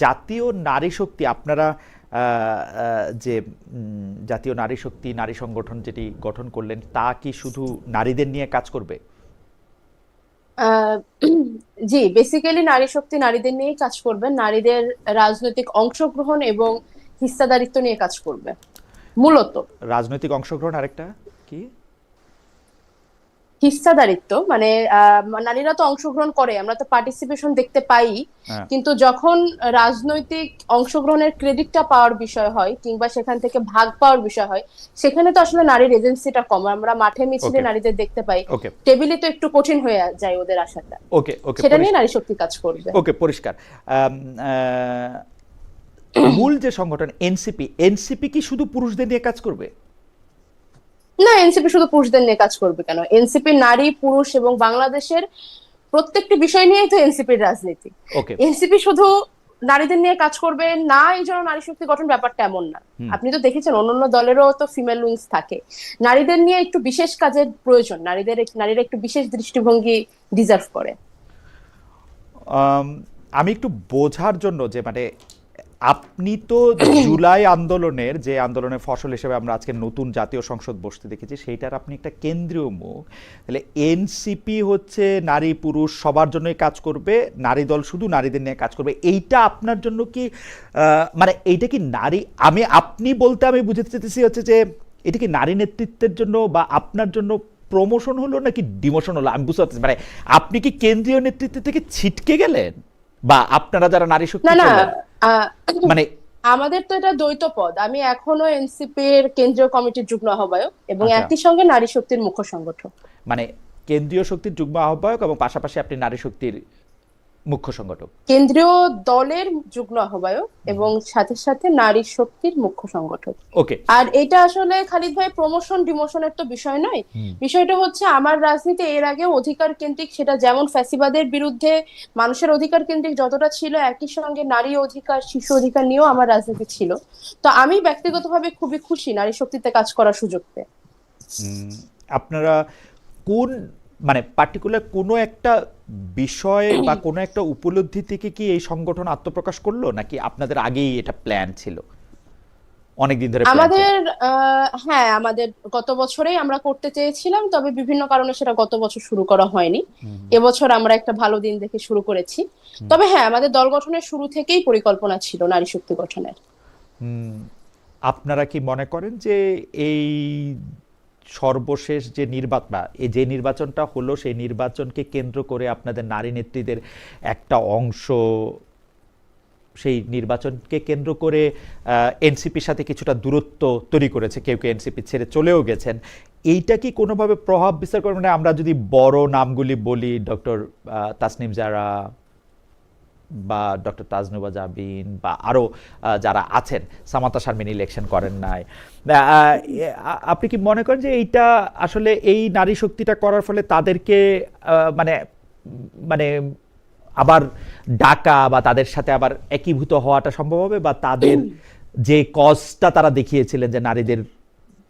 জাতীয় নারী শক্তি আপনারা যে জাতীয় নারী শক্তি নারী সংগঠন যেটি গঠন করলেন তা কি শুধু নারীদের নিয়ে কাজ করবে? আহ, জি, বেসিক্যালি নারী শক্তি নারীদের নিয়েই কাজ করবে, নারীদের রাজনৈতিক অংশগ্রহণ এবং হিস্সাদারিত্ব নিয়ে কাজ করবে মূলত। রাজনৈতিক অংশগ্রহণ আরেকটা কি? হিস্সাদারিত্ব মানে নারীরা তো অংশগ্রহণ করে, আমরা তো পার্টিসিপেশন দেখতে পাই, হ্যাঁ। কিন্তু যখন রাজনৈতিক অংশগ্রহণের ক্রেডিটটা পাওয়ার বিষয় হয় কিংবা সেখান থেকে ভাগ পাওয়ার বিষয় হয়, সেখানে তো আসলে নারীর এজেন্সিটা কম। আমরা মাঠে মিছিলে ওকে, নারীদের দেখতে পাই, ওকে, টেবিলে তো একটু কঠিন হয়ে যায় ওদের আসাটা। ওকে, ওকে, সেটা নিয়ে নারী শক্তি কাজ করবে। ওকে, পরিষ্কার। আম, আহ, মূল যে সংগঠন এনসিপি, এনসিপি কি শুধু পুরুষদের নিয়ে কাজ করবে? না, এনসিপি শুধু পুরুষদের নিয়ে কাজ করবে কেন? এনসিপি নারী পুরুষ এবং বাংলাদেশের প্রত্যেকটি বিষয় নিয়েই তো এনসিপির রাজনীতি। ওকে। এনসিপি শুধু নারীদের নিয়ে কাজ করবে না এই জন্য নারী শক্তি গঠন ব্যাপারটা এমন না। হুম। আপনি তো দেখেছেন অন্যান্য দলেরও তো ফিমেল উইংস থাকে। নারীদের নিয়ে একটু বিশেষ কাজের প্রয়োজন, নারীরা একটু বিশেষ দৃষ্টিভঙ্গি ডিজার্ভ করে। আম, আমি একটু বোঝার জন্য যে মানে আপনি তো জুলাই আন্দোলনের যে আন্দোলনের ফসল হিসেবে আমরা আজকে নতুন জাতীয় সংসদ বসতে দেখেছি সেইটার আপনি একটা কেন্দ্রীয় মুখ। তাহলে এনসিপি হচ্ছে নারী পুরুষ সবার জন্যই কাজ করবে, নারী দল শুধু নারীদের নিয়ে কাজ করবে, এইটা আপনার জন্য কি মানে এইটা কি নারী, আপনি বলতে আমি বুঝতে চাইতেছি হচ্ছে যে এটা কি নারী নেতৃত্বের জন্য বা আপনার জন্য প্রমোশন হলো নাকি ডিমোশন হলো? আমি বুঝতে পারতেছি মানে আপনি কি কেন্দ্রীয় নেতৃত্ব থেকে ছিটকে গেলেন বা আপনারা যারা নারী না শক্তি না, করলেন আহ, মানে? আমাদের তো এটা দ্বৈত পদ। আমি এখনো এনসিপির কেন্দ্রীয় কমিটির যুগ্ম আহ্বায়ক এবং আচ্ছা, একই সঙ্গে নারী শক্তির মুখ্য সংগঠক। মানে কেন্দ্রীয় শক্তির যুগ্ম আহ্বায়ক এবং পাশাপাশি আপনি নারী শক্তির মুখ্য সংগঠক। কেন্দ্রীয় দলের যুগ্ম আহ্বায়ক এবং সাথে সাথে নারী শক্তির মুখ্য সংগঠক। ওকে। আর এটা আসলে খালিদ ভাই প্রমোশন ডিমোশনের তো বিষয় নয়। বিষয়টা হচ্ছে আমার রাজনীতি এর আগে অধিকার কেন্দ্রিক, সেটা যেমন ফ্যাসিবাদের বিরুদ্ধে মানুষের অধিকার কেন্দ্রিক যতটা ছিল, একই সঙ্গে নারী অধিকার শিশু অধিকার নিয়েও আমার রাজনীতি ছিল। তো আমি ব্যক্তিগতভাবে খুবই খুশি নারী শক্তিতে কাজ করার সুযোগ পেয়ে। আপনারা কোন মানে পার্টিকুলার কোনো একটা বিষয় বা কোনো একটা উপলব্ধি থেকে কি এই সংগঠন আত্মপ্রকাশ করলো নাকি আপনাদের আগেই এটা প্ল্যান ছিল, অনেক দিন ধরে প্ল্যান ছিল? আমাদের হ্যাঁ, আমাদের গত বছরেই আমরা করতে চেয়েছিলাম, তবে বিভিন্ন কারণে সেটা গত বছর শুরু করা হয়নি। এবছর আমরা একটা ভালো দিন দেখে শুরু করেছি। তবে হ্যাঁ, আমাদের দল গঠনের শুরু থেকেই পরিকল্পনা ছিল নারী শক্তি গঠনের। আপনারা কি মনে করেন যে এই সর্বশেষ যে নির্বাচন বা এই যে নির্বাচনটা হলো সেই নির্বাচনকে কেন্দ্র করে আপনাদের নারী নেত্রীদের একটা অংশ সেই নির্বাচনকে কেন্দ্র করে এনসিপির সাথে কিছুটা দূরত্ব তৈরি করেছে, কেউ কেউ এনসিপি ছেড়ে চলেও গেছেন, এইটা কি কোনোভাবে প্রভাব বিস্তার করে? মানে আমরা যদি বড় নামগুলি বলি, ডক্টর তাসনিম জারা বা ডক্টর তাজনুবা জাবিন বা আরও যারা আছেন, সামান্তা শারমিন ইলেকশন করেন নাই, আপনি কি মনে করেন যে এইটা আসলে এই নারী শক্তিটা করার ফলে তাদেরকে মানে মানে আবার ডাকা বা তাদের সাথে আবার একীভূত হওয়াটা সম্ভব হবে, বা তাদের যে কজটা তারা দেখিয়েছিলেন যে নারীদের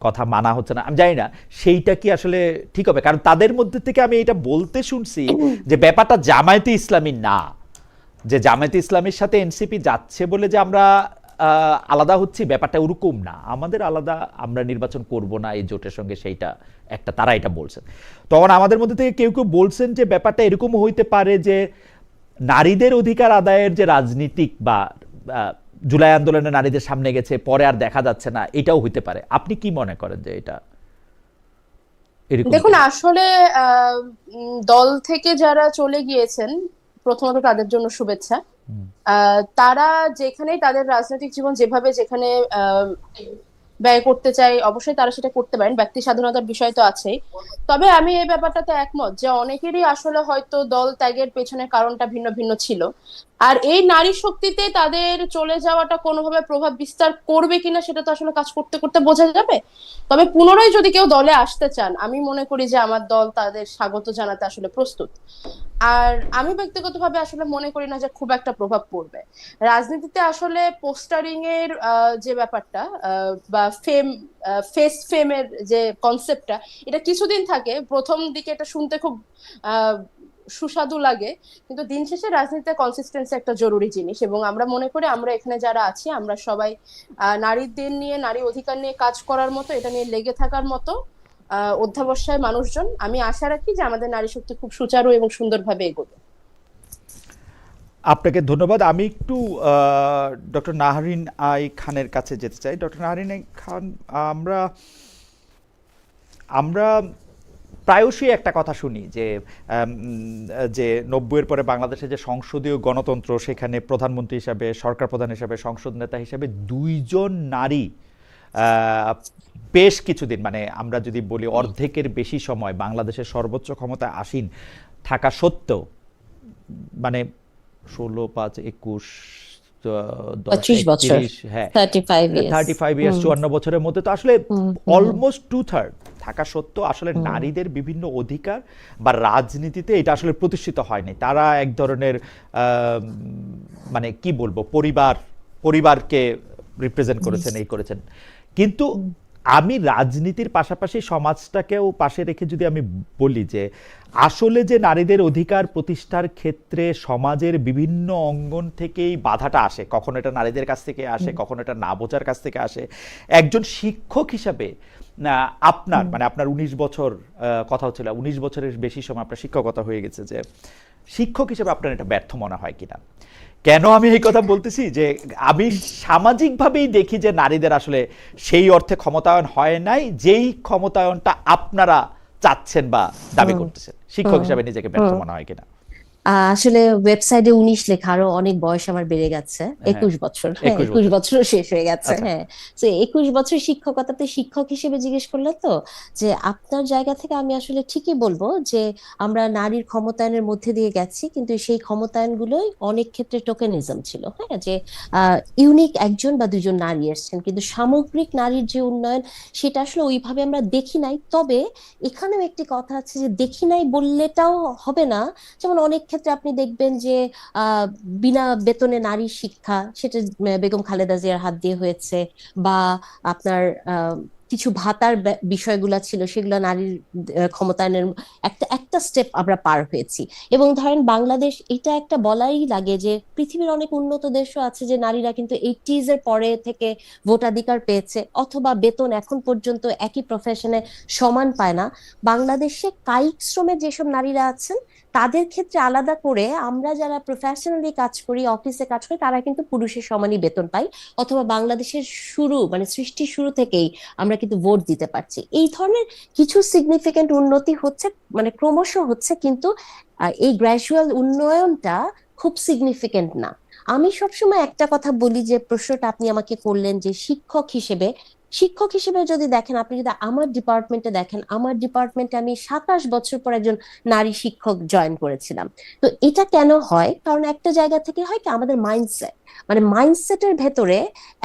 কথা মানা হচ্ছে না, আমি জানি না সেইটা কি আসলে ঠিক হবে? কারণ তাদের মধ্যে থেকে আমি এটা বলতে শুনছি যে ব্যাপারটা জামায়াতে ইসলামী না, যে জামায়াতে ইসলামীর সাথে এনসিপি যাচ্ছে বলে যে আমরা আলাদা হচ্ছি, ব্যাপারটা ওরকম না, আমাদের আলাদা, আমরা নির্বাচন করব না এই জোটের সঙ্গে, সেইটা একটা তারা এটা বলছেন। তখন আমাদের মধ্যে থেকে কেউ কেউ বলছেন যে ব্যাপারটা এরকম হইতে পারে যে নারীদের অধিকার আদায়ের যে রাজনীতিক বা জুলাই আন্দোলনে নারীদের সামনে গেছে পরে আর দেখা যাচ্ছে না, এটাও হইতে পারে। আপনি কি মনে করেন যে এটা এরকম দেখুন, কিনা? আসলে আহ, দল থেকে যারা চলে গিয়েছেন, প্রথমত তাদের জন্য শুভেচ্ছা। তারা যেখানেই তাদের রাজনৈতিক জীবন যেভাবে যেখানে আহ, ব্যয় করতে চাই, অবশ্যই তারা সেটা করতে পারেন, ব্যক্তি স্বাধীনতার বিষয় তো আছেই। তবে আমি এই ব্যাপারটাতে একমত যে অনেকেরই আসলে হয়তো দল ত্যাগের পেছনে কারণটা ভিন্ন ভিন্ন ছিল। আর এই নারী শক্তিতে তাদের চলে যাওয়াটা কোনোভাবে প্রভাব বিস্তার করবে কিনা সেটা তো আসলে কাজ করতে করতে বোঝা যাবে। তবে পুনরায় যদি কেউ দলে আসতে চান, আমি মনে করি যে আমার দল তাদের স্বাগত জানাতে আসলে প্রস্তুত। আর আমি ব্যক্তিগতভাবে আসলে মনে করি না যে খুব একটা প্রভাব পড়বে। রাজনীতিতে আসলে পোস্টারিং এর যে ব্যাপারটা বা ফেস ফেমের যে কনসেপ্টটা, এটা কিছুদিন থাকে। প্রথম দিকে এটা শুনতে খুব আহ সুস্বাদু লাগে, কিন্তু দিন শেষে রাজনীতিতে কনসিস্টেন্সি একটা জরুরি জিনিস। এবং আমরা মনে করি আমরা এখানে যারা আছি আমরা সবাই নারীদের নিয়ে, নারী অধিকার নিয়ে কাজ করার মতো, এটা নিয়ে লেগে থাকার মতো অধ্যবসায় মানুষজন। আমি আশা রাখি যে আমাদের নারী শক্তি খুব সুচারু এবং সুন্দরভাবে এগোবে। আপনাকে ধন্যবাদ। আমি একটু ডক্টর নাহরিন আই খানের কাছে যেতে চাই। ডক্টর নাহরিন আই খান, আমরা আমরা প্রায়শই একটা কথা শুনি যে যে ৯০-এর পরে বাংলাদেশে যে সংসদীয় গণতন্ত্র, সেখানে প্রধানমন্ত্রী হিসাবে, সরকার প্রধান হিসাবে, সংসদ নেতা হিসাবে ২ জন নারী বেশ কিছুদিন, মানে আমরা যদি বলি অর্ধেকের বেশি সময় বাংলাদেশের সর্বোচ্চ ক্ষমতায় আসীন থাকা সত্ত্বেও, মানে ১৬, ৫, ২১, ১০, ৩১, হ্যাঁ 35 ইয়ার্স, ৫৪ বছরের মধ্যে তো আসলে অলমোস্ট 2/3 থাকা সত্ত্বেও আসলে নারীদের বিভিন্ন অধিকার বা রাজনীতিতে এটা আসলে প্রতিষ্ঠিত হয়নি। তারা এক ধরনের মানে কি বলবো, পরিবারকে রিপ্রেজেন্ট করেছেন, এই করেছেন। কিন্তু আমি রাজনীতির পাশাপাশি সমাজটাকেও পাশে রেখে যদি আমি বলি যে আসলে যে নারীদের অধিকার প্রতিষ্ঠার ক্ষেত্রে সমাজের বিভিন্ন অঙ্গন থেকেই বাধাটা আসে, কখনো এটা নারীদের কাছ থেকে আসে, কখনো এটা না বোঝার কাছ থেকে আসে। একজন শিক্ষক হিসাবে আপনার, মানে আপনার ১৯ বছর কথা হচ্ছিল, ১৯ বছরের বেশি সময় আপনার শিক্ষকতা হয়ে গেছে, যে শিক্ষক হিসেবে আপনার এটা ব্যর্থ মনে হয় কিনা? কেন আমি এই কথা বলতেছি, যে আমি সামাজিকভাবেই দেখি যে নারীদের আসলে সেই অর্থে ক্ষমতায়ন হয় নাই যেই ক্ষমতায়নটা আপনারা চাচ্ছেন বা দাবি করতেছেন। শিক্ষক হিসাবে নিজেকে ব্যর্থ মনে হয় কিনা? আসলে ওয়েবসাইটে ১৯ লেখা, আরো অনেক বয়স আমার বেড়ে গেছে, ২১ বছর। হ্যাঁ, ২১ বছরও শেষ হয়ে গেছে। হ্যাঁ, তো ২১ বছর শিক্ষকতাতে শিক্ষক হিসেবে জিজ্ঞেস করলে তো, যে আপনার জায়গা থেকে আমি আসলে ঠিকই বলবো যে আমরা নারীর ক্ষমতায়নের মধ্যে দিয়ে গেছি, কিন্তু সেই ক্ষমতায়নগুলোই অনেক ক্ষেত্রে টোকেনিজম ছিল। হ্যাঁ, যে ইউনিক একজন বা দুজন নারী এসেছেন, কিন্তু সামগ্রিক নারীর যে উন্নয়ন সেটা আসলে ওইভাবে আমরা দেখি নাই। তবে এখানেও একটি কথা আছে যে দেখি নাই বললেটাও হবে না। যেমন অনেক ক্ষেত্রে আপনি দেখবেন যে বিনা বেতনে নারী শিক্ষা, সেটা বেগম খালেদা জিয়ার হাত দিয়ে হয়েছে, বা আপনার কিছু ভাতার বিষয়গুলা ছিল, সেগুলো নারীর ক্ষমতায়নের একটা একটা স্টেপ আমরা পার হয়েছি। এবং ধরেন বাংলাদেশ, এটা একটা বলাই লাগে যে পৃথিবীর অনেক উন্নত দেশও আছে যে নারীরা কিন্তু 80s এর পরে থেকে ভোটাধিকার পেয়েছে, অথবা বেতন এখন পর্যন্ত একই প্রফেশনে সমান পায় না। বাংলাদেশে কায়িক শ্রমে যেসব নারীরা আছেন তাদের ক্ষেত্রে আলাদা করে আমরা যারা প্রফেশনালি কাজ করি, অফিসে কাজ করি, তারা কিন্তু পুরুষের সমানই বেতন পাই, অথবা বাংলাদেশের শুরু মানে সৃষ্টির শুরু থেকেই আমরা কিন্তু ভোট দিতে পারছি। এই ধরনের কিছু সিগনিফিকেন্ট উন্নতি হচ্ছে, মানে ক্রমশ হচ্ছে, কিন্তু এই গ্র্যাজুয়াল উন্নয়নটা খুব সিগনিফিকেন্ট না। আমি সবসময় একটা কথা বলি, যে প্রশ্নটা আপনি আমাকে করলেন যে শিক্ষক হিসেবে যদি দেখেন, আপনি যদি আমার ডিপার্টমেন্টে দেখেন, আমার ডিপার্টমেন্টে আমি ২৭ বছর পর একজন নারী শিক্ষক জয়েন করেছিলাম। তো এটা কেন হয়? কারণ একটা জায়গা থেকে হয় কি, আমাদের মাইন্ডসেট, মানে মাইন্ডসেটের ভেতরে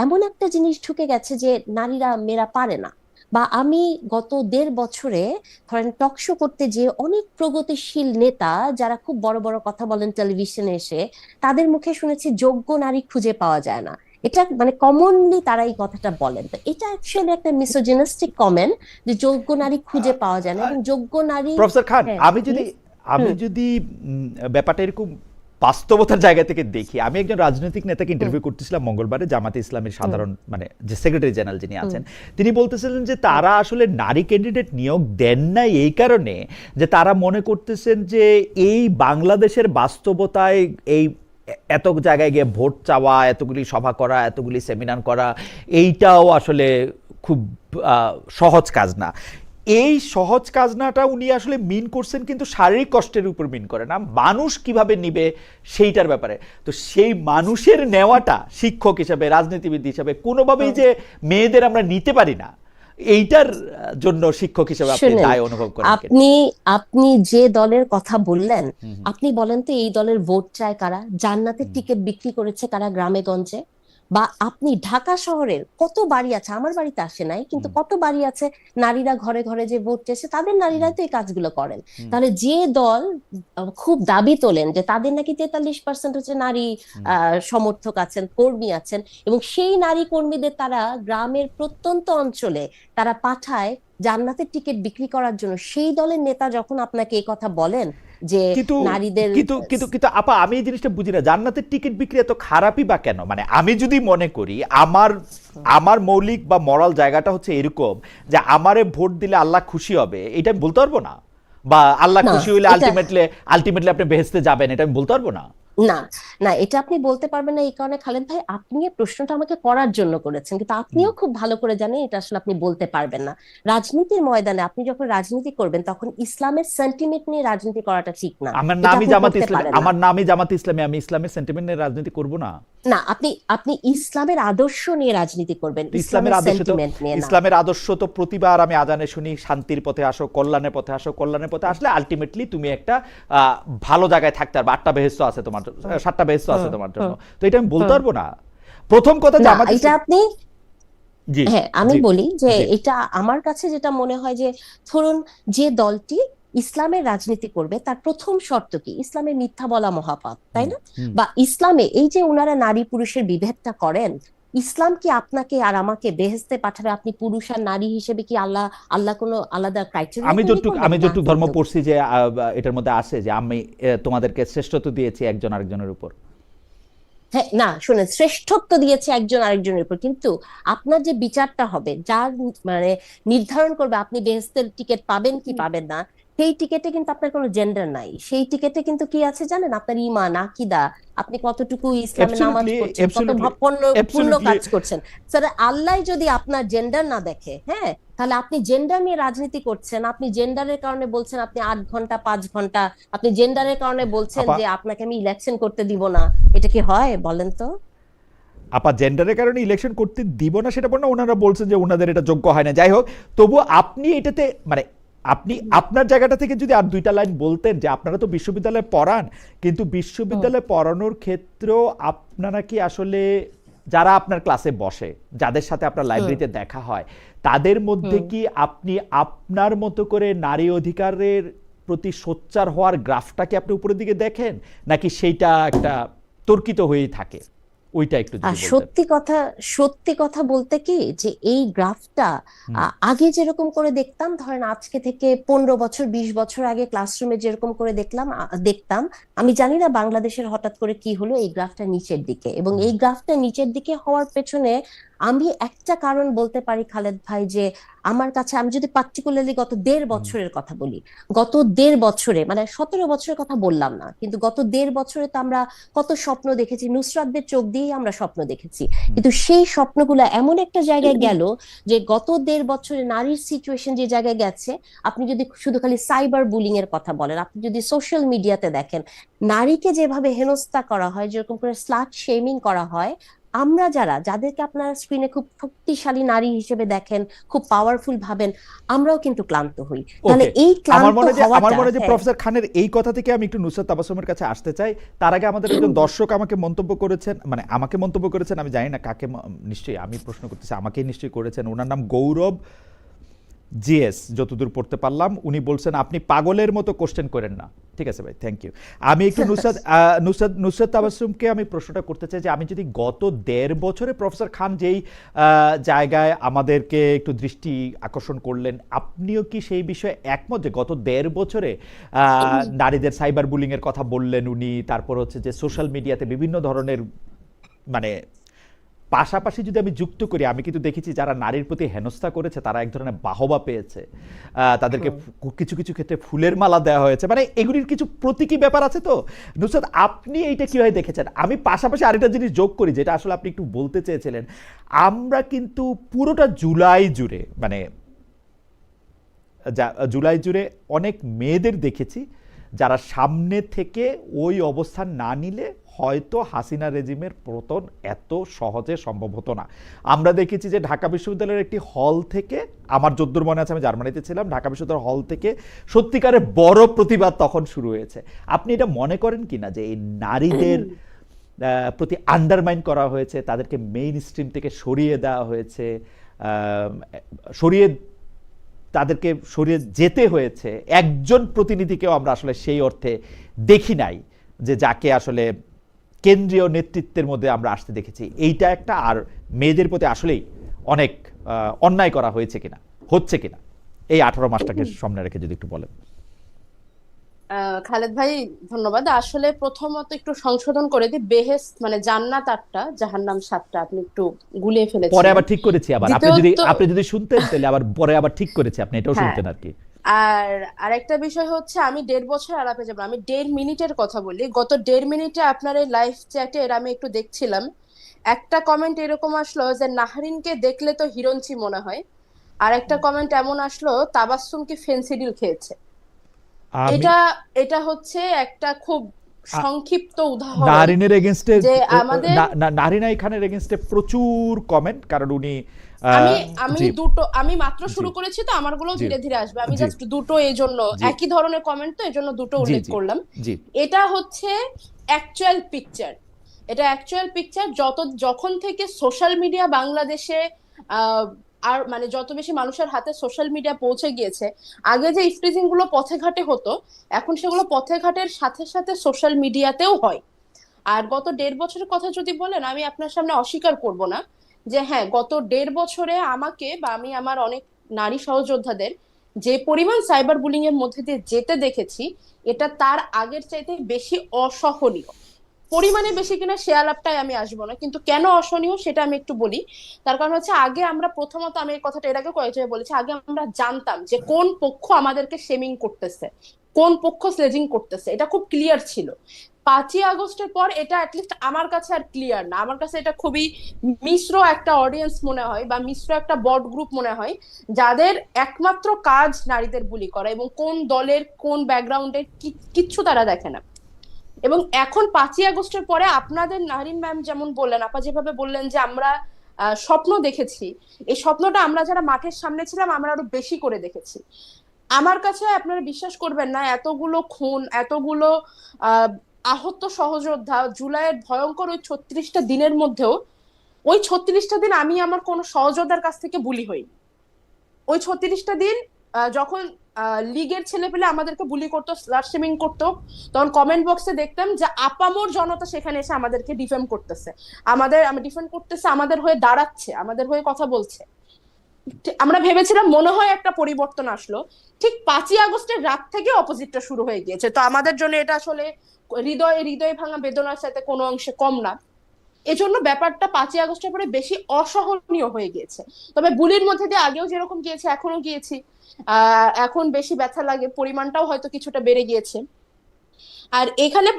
এমন একটা জিনিস ঢুকে গেছে যে নারীরা মেয়েরা পারে না। বা আমি গত ১.৫ বছরে ধরেন টকশো করতে, যে অনেক প্রগতিশীল নেতা যারা খুব বড় বড় কথা বলেন টেলিভিশনে এসে, তাদের মুখে শুনেছি যোগ্য নারী খুঁজে পাওয়া যায় না। এটা মানে কমনলি তারা এই কথাটা বলেন। তো এটা অ্যাকচুয়ালি একটা মিসোজিনিস্টিক কমেন্ট, যে যোগ্য নারী খুঁজে পাওয়া যায় না, এবং যোগ্য নারী। প্রফেসর খান, হ্যাঁ, আমি যদি ব্যাপারটা এরকম বাস্তবতার জায়গা থেকে দেখি, আমি একজন রাজনৈতিক নেতাকে ইন্টারভিউ করতেছিলাম মঙ্গলবারে, জামাতে ইসলামের সাধারণ মানে যে সেক্রেটারি জেনারেল যিনি আছেন, তিনি বলতেছিলেন যে তারা আসলে নারী ক্যান্ডিডেট নিয়োগ দেন নাই এই কারণে যে তারা মনে করতেছেন যে এই বাংলাদেশের বাস্তবতায় এই এত জায়গায় গিয়ে ভোট চাওয়া, এতগুলি সভা করা, এতগুলি সেমিনার করা, এইটাও আসলে খুব সহজ কাজ না। এই সহজ কাজনাটা উনি আসলে মিন করছেন, কিন্তু শারীরিক কষ্টের উপর মিন করে না, মানুষ কিভাবে নিবে সেইটার ব্যাপারে। তো সেই মানুষের নেওয়াটা শিক্ষক হিসাবে, রাজনীতিবিদ হিসাবে কোনোভাবেই যে মেয়েদের আমরা নিতে পারি না, এইটার জন্য শিক্ষক হিসেবে আপনি দায় অনুভব করেন? আপনি যে দলের কথা বললেন, আপনি বলেন তো এই দলের ভোট চায় কারা? জান্নাতের টিকিট বিক্রি করেছে কারা গ্রামে গঞ্জে? বা আপনি ঢাকা শহরের কত বাড়ি আছে, আমার বাড়িতে আসে নাই, কিন্তু কত বাড়ি আছে নারীরা ঘরে ঘরে যে ভোট চেয়েছে, তাদের নারীরাই তো এই কাজগুলো করেন। তাহলে যে দল খুব দাবি তোলেন যে তাদের নাকি ৪৩% হচ্ছে নারী সমর্থক আছেন, কর্মী আছেন, এবং সেই নারী কর্মীদের তারা গ্রামের প্রত্যন্ত অঞ্চলে তারা পাঠায় জান্নাতের টিকিট বিক্রি করার জন্য, সেই দলের নেতা যখন আপনাকে এই কথা বলেন যে কিন্তু নারীদের কিন্তু কিন্তু কিন্তু আপা, আমি এই জিনিসটা বুঝি না, জান্নাতের টিকিট বিক্রি এত খারাপই বা কেন? মানে আমি যদি মনে করি আমার আমার মৌলিক বা মরাল জায়গাটা হচ্ছে এরকম যে আমারে ভোট দিলে আল্লাহ খুশি হবে, এটা আমি বলতে পারবো না? বা আল্লাহ না, খুশি হইলে এটা আলটিমেটলি আপনি বেহেশতে যাবেন, এটা আমি বলতে পারবো না? না, না, এটা আপনি বলতে পারবেন না। এই কারণে খালেদ ভাই, আপনি এই প্রশ্নটা আমাকে করার জন্য করেছেন, কিন্তু আপনিও খুব ভালো করে জানেন এটা আসলে আপনি বলতে পারবেন না। রাজনীতির ময়দানে আপনি যখন রাজনীতি করবেন তখন ইসলামের সেন্টিমেন্ট নিয়ে রাজনীতি করাটা ঠিক না। আমার এটা নামই আপনি জামাত করতে ইসলামী, পারেন না। আমার নামই জামাত ইসলামী, আমি ইসলামের সেন্টিমেন্ট নিয়ে রাজনীতি করব না? না, আপনি আপনি ইসলামের আদর্শ নিয়ে রাজনীতি করবেন, তো ইসলামের ইসলামের আদর্শ তো সেন্টিমেন্ট নিয়ে না। ইসলামের আদর্শ তো প্রতিবার আমি আজানে শুনি, শান্তির পথে আসো, কল্যাণের পথে আসো, কল্যাণের পথে আসলে আলটিমেটলি তুমি একটা ভালো জায়গায় থাকতে পারবে, 8টা বেহেশত আছে তোমার, 7টা বেহেশত আছে তোমার জন্য। তো এটা আমি বলতে পারবো না? প্রথম কথা যে না, আমাদের এটা আপনি, জি হ্যাঁ, আমি জি বলি যে জি এটা আমার কাছে যেটা মনে হয় যে, ধরুন, যে দলটি ইসলামের রাজনীতি করবে তার প্রথম শর্ত কি? ইসলামে মিথ্যা বলা মহাপাপ, তাই হুম না? হুম বা ইসলামে এই যে ওনারা নারী পুরুষের বিভেদটা করেন, ইসলাম কি আপনাকে আর আমাকে বেহেশতে পাঠাবে আপনি পুরুষ আর নারী হিসেবে? কি আল্লাহ আল্লাহ কোনো আলাদা ক্রাইটেরিয়া আমি তৈরি যতটুকু করবেন? আমি না, যতটুকু ধর্ম কিন্তু পড়ছি যে এটার মধ্যে আছে যে আমি তোমাদেরকে শ্রেষ্ঠত্ব দিয়েছি একজন আরেকজনের উপর। হ্যাঁ, না, শুনেন, শ্রেষ্ঠত্ব দিয়েছে একজন আরেকজনের উপর, কিন্তু আপনার যে বিচারটা হবে, যার মানে নির্ধারণ করবে আপনি বেহেশতের টিকিট পাবেন কি পাবেন না, সেই টিকেটে কিন্তু আপনার কোনো জেন্ডার নাই। সেই টিকেটে কিন্তু কি আছে জানেন? আপনার ইমান, আকিদা, আপনি কতটুকু ইসলামে নামাজ অ্যাবসলিউটলি পড়ছেন, কত অ্যাবসলিউটলি পূর্ণ অ্যাবসলিউটলি কাজ করছেন। স্যার, আল্লাহ যদি আপনার জেন্ডার না দেখে, হ্যাঁ, তাহলে আপনি জেন্ডার নিয়ে রাজনীতি করছেন, আপনি জেন্ডারের কারণে বলছেন আপনি 8 ঘন্টা 5 ঘন্টা, আপনি জেন্ডারের কারণে বলছেন আপা যে আপনাকে আমি ইলেকশন করতে দিব না। এটা কি হয় বলেন তো? আপা জেন্ডারের কারণে ইলেকশন করতে দিব না সেটা বল না, ওনারা বলছেন যে ওনাদের এটা যোগ্য হয় না। যাই হোক, তবু আপনি এটাতে মানে আপনি আপনার জায়গাটা থেকে যদি আর 2টা লাইন বলতেন যে আপনারা তো বিশ্ববিদ্যালয়ে পড়ান, কিন্তু বিশ্ববিদ্যালয়ে পড়ানোর ক্ষেত্রেও আপনারা কি আসলে যারা আপনার ক্লাসে বসে, যাদের সাথে আপনার লাইব্রেরিতে দেখা হয়, তাদের মধ্যে কি আপনি আপনার মতো করে নারী অধিকারের প্রতি সোচ্চার হওয়ার গ্রাফটাকে আপনি উপরের দিকে দেখেন, নাকি সেইটা একটা তর্কিত হয়েই থাকে? ওইটা একটু আর যদি বলতেন। সত্যি কথা বলতে কি, যে এই গ্রাফটা হুম আগে যেরকম করে দেখতাম, ধরেন আজকে থেকে 15 বছর 20 বছর আগে ক্লাসরুমে যেরকম করে দেখতাম, আমি জানি না বাংলাদেশের হঠাৎ করে কি হলো এই গ্রাফটা নিচের দিকে। এবং হুম এই গ্রাফটা নিচের দিকে হওয়ার পেছনে আমি একটা কারণ বলতে পারি খালেদ ভাই, যে আমার কাছে, আমি যদি পার্টিকুলারলি গত 1.5 বছরের কথা বলি, গত 1.5 বছরে, মানে 17 বছরের কথা বললাম না, কিন্তু গত 1.5 বছরে তো আমরা কত স্বপ্ন দেখেছি, নুসরাতদের চোখ দিয়েই আমরা স্বপ্ন দেখেছি। হুম কিন্তু সেই স্বপ্নগুলো এমন একটা জায়গায় গেল যে গত 1.5 বছরে নারীর সিচুয়েশন যে জায়গায় গেছে, আপনি যদি শুধু খালি সাইবার বুলিং এর কথা বলেন, আপনি যদি সোশ্যাল মিডিয়াতে দেখেন, নারীকে যেভাবে হেনস্থা করা হয়, যেরকম করে স্লাট শেমিং করা হয়, আমরা যাদেরকে আপনারা স্ক্রিনে খুব শক্তিশালী নারী হিসেবে দেখেন, খুব পাওয়ারফুল ভাবেন, আমরাও কিন্তু ক্লান্ত হই। তাহলে ওকে, এই আমার ক্লান্ত হওয়াটা, মনে যে হ্যাঁ, প্রফেসর খানের এই কথা থেকে আমি একটু নুসরাত তাবাসসুমের কাছে আসতে চাই। তার আগে আমাদের একজন দর্শক আমাকে মন্তব্য করেছেন, মানে আমাকে মন্তব্য করেছেন, আমি জানি না কাকে, নিশ্চয়ই আমি প্রশ্ন করতেছি, আমাকেই নিশ্চয়ই করেছেন। ওনার নাম গৌরব জিএস, যতদূর পড়তে পারলাম। উনি বলছেন আপনি পাগলের মতো কোশ্চেন করেন না। ঠিক আছে ভাই, থ্যাংক ইউ। আমি একটু নুসরাত তাবাসসুমকে আমি প্রশ্নটা করতে চাই যে আমি যদি গত 1.5 বছরে প্রফেসর খান যেই জায়গায় আমাদেরকে একটু দৃষ্টি আকর্ষণ করলেন, আপনিও কি সেই বিষয়ে একমত যে গত 1.5 বছরে নারীদের সাইবার বুলিং এর কথা বললেন উনি, তারপর হচ্ছে যে সোশ্যাল মিডিয়াতে বিভিন্ন ধরনের, মানে পাশাপাশি যদি আমি যুক্ত করি, আমি কিন্তু দেখেছি যারা নারীর প্রতি হেনস্থা করেছে তারা এক ধরনের বাহবা পেয়েছে, তাদেরকে কিছু কিছু ক্ষেত্রে ফুলের মালা দেওয়া হয়েছে, মানে এগুলির কিছু প্রতীকী ব্যাপার আছে। তো নুসরাত, আপনি এইটা কিভাবে দেখেছেন? আমি পাশাপাশি আরেকটা জিনিস যোগ করি, যেটা আসলে আপনি একটু বলতে চেয়েছিলেন। আমরা কিন্তু পুরোটা জুলাই জুড়ে, মানে জুলাই জুড়ে অনেক মেয়েদের দেখেছি যারা সামনে থেকে ওই অবস্থান না নিলে হয়তো হাসিনা রেজিমের পতন এত সহজে সম্ভব হতো না। আমরা দেখেছি যে ঢাকা বিশ্ববিদ্যালয়ের একটি হল থেকে, আমার যদ্দূর মনে আছে, আমি জার্মানিতে ছিলাম, ঢাকা বিশ্ববিদ্যালয়ের হল থেকে সত্যিকারের বড় প্রতিবাদ তখন শুরু হয়েছে। আপনি এটা মনে করেন কিনা যে এই নারীদের প্রতি আন্ডারমাইন করা হয়েছে, তাদেরকে মেইন স্ট্রিম থেকে সরিয়ে দেওয়া হয়েছে, তাদেরকে সরিয়ে যেতে হয়েছে? একজন প্রতিনিধিকেও আমরা আসলে সেই অর্থে দেখি নাই যে যাকে আসলে কেন্দ্রীয় নেতৃত্বের মধ্যে আমরা আসতে দেখেছি। এইটা একটা, আর মেয়েদের প্রতি আসলেই অনেক অন্যায় করা হয়েছে কিনা, হচ্ছে কিনা? এই 18 মাসটাকে সামনে রেখে যদি একটু বলেন। খালেদ ভাই ধন্যবাদ। আসলে প্রথমত একটু সংশোধন করে দিই, বেহেশত মানে জান্নাত 8টা, জাহান্নাম 7টা, আপনি একটু গুলিয়ে পরে ফেলেছিলেন। আবার ঠিক করেছি, আবার দ্বিতীয়ত আপনি যদি শুনতেন তাহলে আবার পরে আবার ঠিক করেছি, আপনি এটাও হ্যাঁ, শুনতেন আর কি। আর আরেকটা বিষয় হচ্ছে, আমি 1.5 বছর আলাপে যাবো, আমি 1.5 মিনিটের কথা বলি। গত 1.5 মিনিটে আপনার এই লাইভ চ্যাটের আমি একটু দেখছিলাম, একটা কমেন্ট এরকম আসলো যে নাহরিনকে দেখলে তো হিরোইনচি মনে হয়, আর একটা কমেন্ট এমন আসলো তাবাসসুম কি ফেন্সিডিল খেয়েছে। আমি এটা এটা হচ্ছে একটা খুব আ- সংক্ষিপ্ত উদাহরণ নারিনের এগেনস্টে, যে আমাদের, নারিনা খানের এগেনস্টে প্রচুর কমেন্ট, কারণ উনি আমি আহ, আমি জি দুটো, আমি মাত্র জি শুরু করেছি তো আমারগুলো জি ধীরে ধীরে আসবে, আমি জি জাস্ট দুটো এই জন্য, জি একই ধরনের কমেন্ট তো এই জন্য দুটো জি উল্লেখ জি করলাম। জি এটা হচ্ছে অ্যাকচুয়াল পিকচার, এটা অ্যাকচুয়াল পিকচার। যখন থেকে সোশ্যাল মিডিয়া বাংলাদেশে আহ আর মানে যত বেশি মানুষের হাতে সোশ্যাল মিডিয়া পৌঁছে গিয়েছে, আগে যে ইফটিজিং গুলো পথে ঘাটে হতো, এখন সেগুলো পথে ঘাটের সাথে সাথে সোশ্যাল মিডিয়াতেও হয়। আর গত 1.5 বছরের কথা যদি বলেন, আমি আপনার সামনে অস্বীকার করব না যে হ্যাঁ, গত 1.5 বছরে আমাকে বা আমি আমার অনেক নারী সহযোদ্ধাদের যে পরিমাণ সাইবার বুলিং এর মধ্যে দিয়ে যেতে দেখেছি, এটা তার আগের চাইতে বেশি অসহনীয়। পরিমাণে বেশি কিনা সে আলাপটাই আমি আসবো না, কিন্তু কেন অসহনীয় সেটা আমি একটু বলি। তার কারণ হচ্ছে, আগে আমরা প্রথমত, আমি এই কথাটা এর আগে কয়েক জায়গায় বলেছি, আগে আমরা জানতাম যে কোন পক্ষ আমাদেরকে শেমিং করতেছে, কোন পক্ষ স্লেজিং করতেছে, এটা খুব ক্লিয়ার ছিল। 5ই আগস্টের পর এটা অ্যাটলিস্ট আমার কাছে আর ক্লিয়ার না, আমার কাছে এটা খুবই মিশ্র একটা অডিয়েন্স মনে হয়, বা মিশ্র একটা বট গ্রুপ মনে হয়, যাদের একমাত্র কাজ নারীদের বুলি করা, এবং কোন দলের কোন ব্যাকগ্রাউন্ডের কিচ্ছু তারা দেখে না। এবং এখন 5ই আগস্টের পরে আপনাদের নারিন ম্যাম যেমন বললেন, আপা যেভাবে বললেন যে আমরা স্বপ্ন দেখেছি, এই স্বপ্নটা আমরা যারা মাঠের সামনে ছিলাম আমরা আরো বেশি করে দেখেছি। আমার কাছে আপনারা বিশ্বাস করবেন না, এতগুলো খুন, এতগুলো আহ আহত সহযোদ্ধা, জুলাইয়ের ভয়ঙ্কর ওই 36টা দিনের মধ্যেও, ওই 36টা দিন আমি আমার কোনো সহযোদ্ধার কাছ থেকে বুলি হইনি। ওই 36টা দিন যখন লিগের ছেলে পেলে আমাদেরকে বুলি করতো, স্লাট শেমিং করতো, তখন কমেন্ট বক্সে দেখতাম যে আপামোর জনতা সেখানে এসে আমাদেরকে ডিফেম করতেছে, ডিফেন্ড করতেছে, আমাদের হয়ে দাঁড়াচ্ছে, আমাদের হয়ে কথা বলছে। আমরা ভেবেছিলাম মনে হয় একটা পরিবর্তন আসলো, ঠিক 5ই আগস্টের রাত থেকে অপোজিটটা শুরু হয়ে গিয়েছে। তো আমাদের জন্য এটা আসলে হৃদয়ে হৃদয় ভাঙা বেদনার সাথে কোনো অংশে কম না। এজন্য ব্যাপারটা 5ই আগস্টের পরে বেশি অসহনীয় হয়ে গিয়েছে। তবে বুলির মধ্যে দিয়ে আগেও যেরকম গিয়েছে এখনো গিয়েছি, এখন বেশি ব্যথা লাগে, পরিমাণটাও হয়তো কিছুটা বেড়ে গিয়েছে। আর এখানে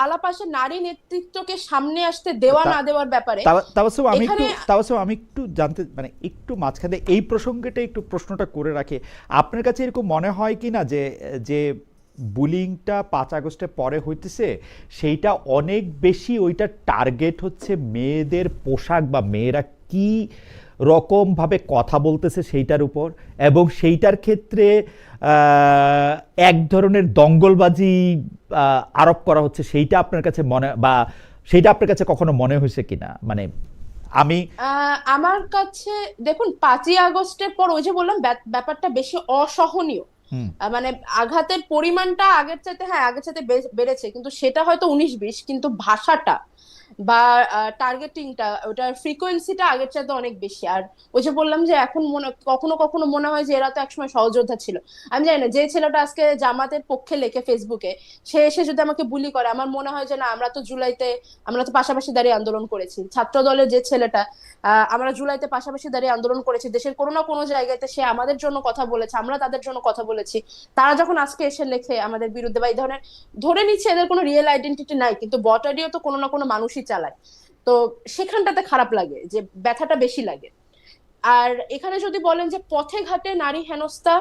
আলাপ আসে নারী নেতৃত্বকে সামনে আসতে দেওয়া তা- না দেওয়ার ব্যাপারে। এখানে তাবাসসুম আমি একটু জানতে, মানে একটু মাঝখানে এই প্রসঙ্গটা একটু প্রশ্নটা করে রাখি, আপনার কাছে এরকম মনে হয় কি না যে যে বুলিংটা 5 আগস্টের পরে হইতেছে, সেইটা অনেক বেশি, ওইটা টার্গেট হচ্ছে মেয়েদের পোশাক বা মেয়েরা কি রকমভাবে কথা বলতেছে সেইটার উপর, এবং সেইটার ক্ষেত্রে এক ধরনের দঙ্গলবাজি আরোপ করা হচ্ছে, সেইটা আপনার কাছে মনে, বা সেইটা আপনার কাছে কখনো মনে হয়েছে কিনা? মানে আমি আমার কাছে দেখুন, 5ই আগস্টের পর ওই যে বললাম ব্যাপারটা বেশি অসহনীয়। হুম মানে আঘাতের পরিমাণটা আগের চাইতে, হ্যাঁ আগের চাইতে বেড়েছে, কিন্তু সেটা হয়তো 19-20, কিন্তু ভাষাটা বা টার্গেটিংটা, ওটার ফ্রিকোয়েন্সিটা আগের চাইতে অনেক বেশি। আর ওই যে বললাম যে এখন কখনো কখনো মনে হয় যে এরা তো একসময় সহযোদ্ধা ছিল। আমি জানি না, যে ছেলেটা আজকে জামাতের পক্ষে লেখে ফেসবুকে, সে এসে যদি আমাকে বুলি করে, আমার মনে হয় যে না, আমরা তো পাশাপাশি দাঁড়িয়ে আন্দোলন করেছি। ছাত্র দলের যে ছেলেটা, আমরা জুলাইতে পাশাপাশি দাঁড়িয়ে আন্দোলন করেছি, দেশের কোনো না কোনো জায়গাতে সে আমাদের জন্য কথা বলেছে, আমরা তাদের জন্য কথা বলেছি। তারা যখন আজকে এসে লেখে আমাদের বিরুদ্ধে বা এই ধরনের, ধরে নিচ্ছে এদের কোনো রিয়েল আইডেন্টিটি নাই, কিন্তু বট আইডিও তো কোনো না কোনো মানুষই চালায়। তো সেখানটাতে খারাপ লাগে, যে ব্যথাটা বেশি লাগে। আর এখানে যদি বলেন যে পথে ঘাটে নারী হেনস্থা,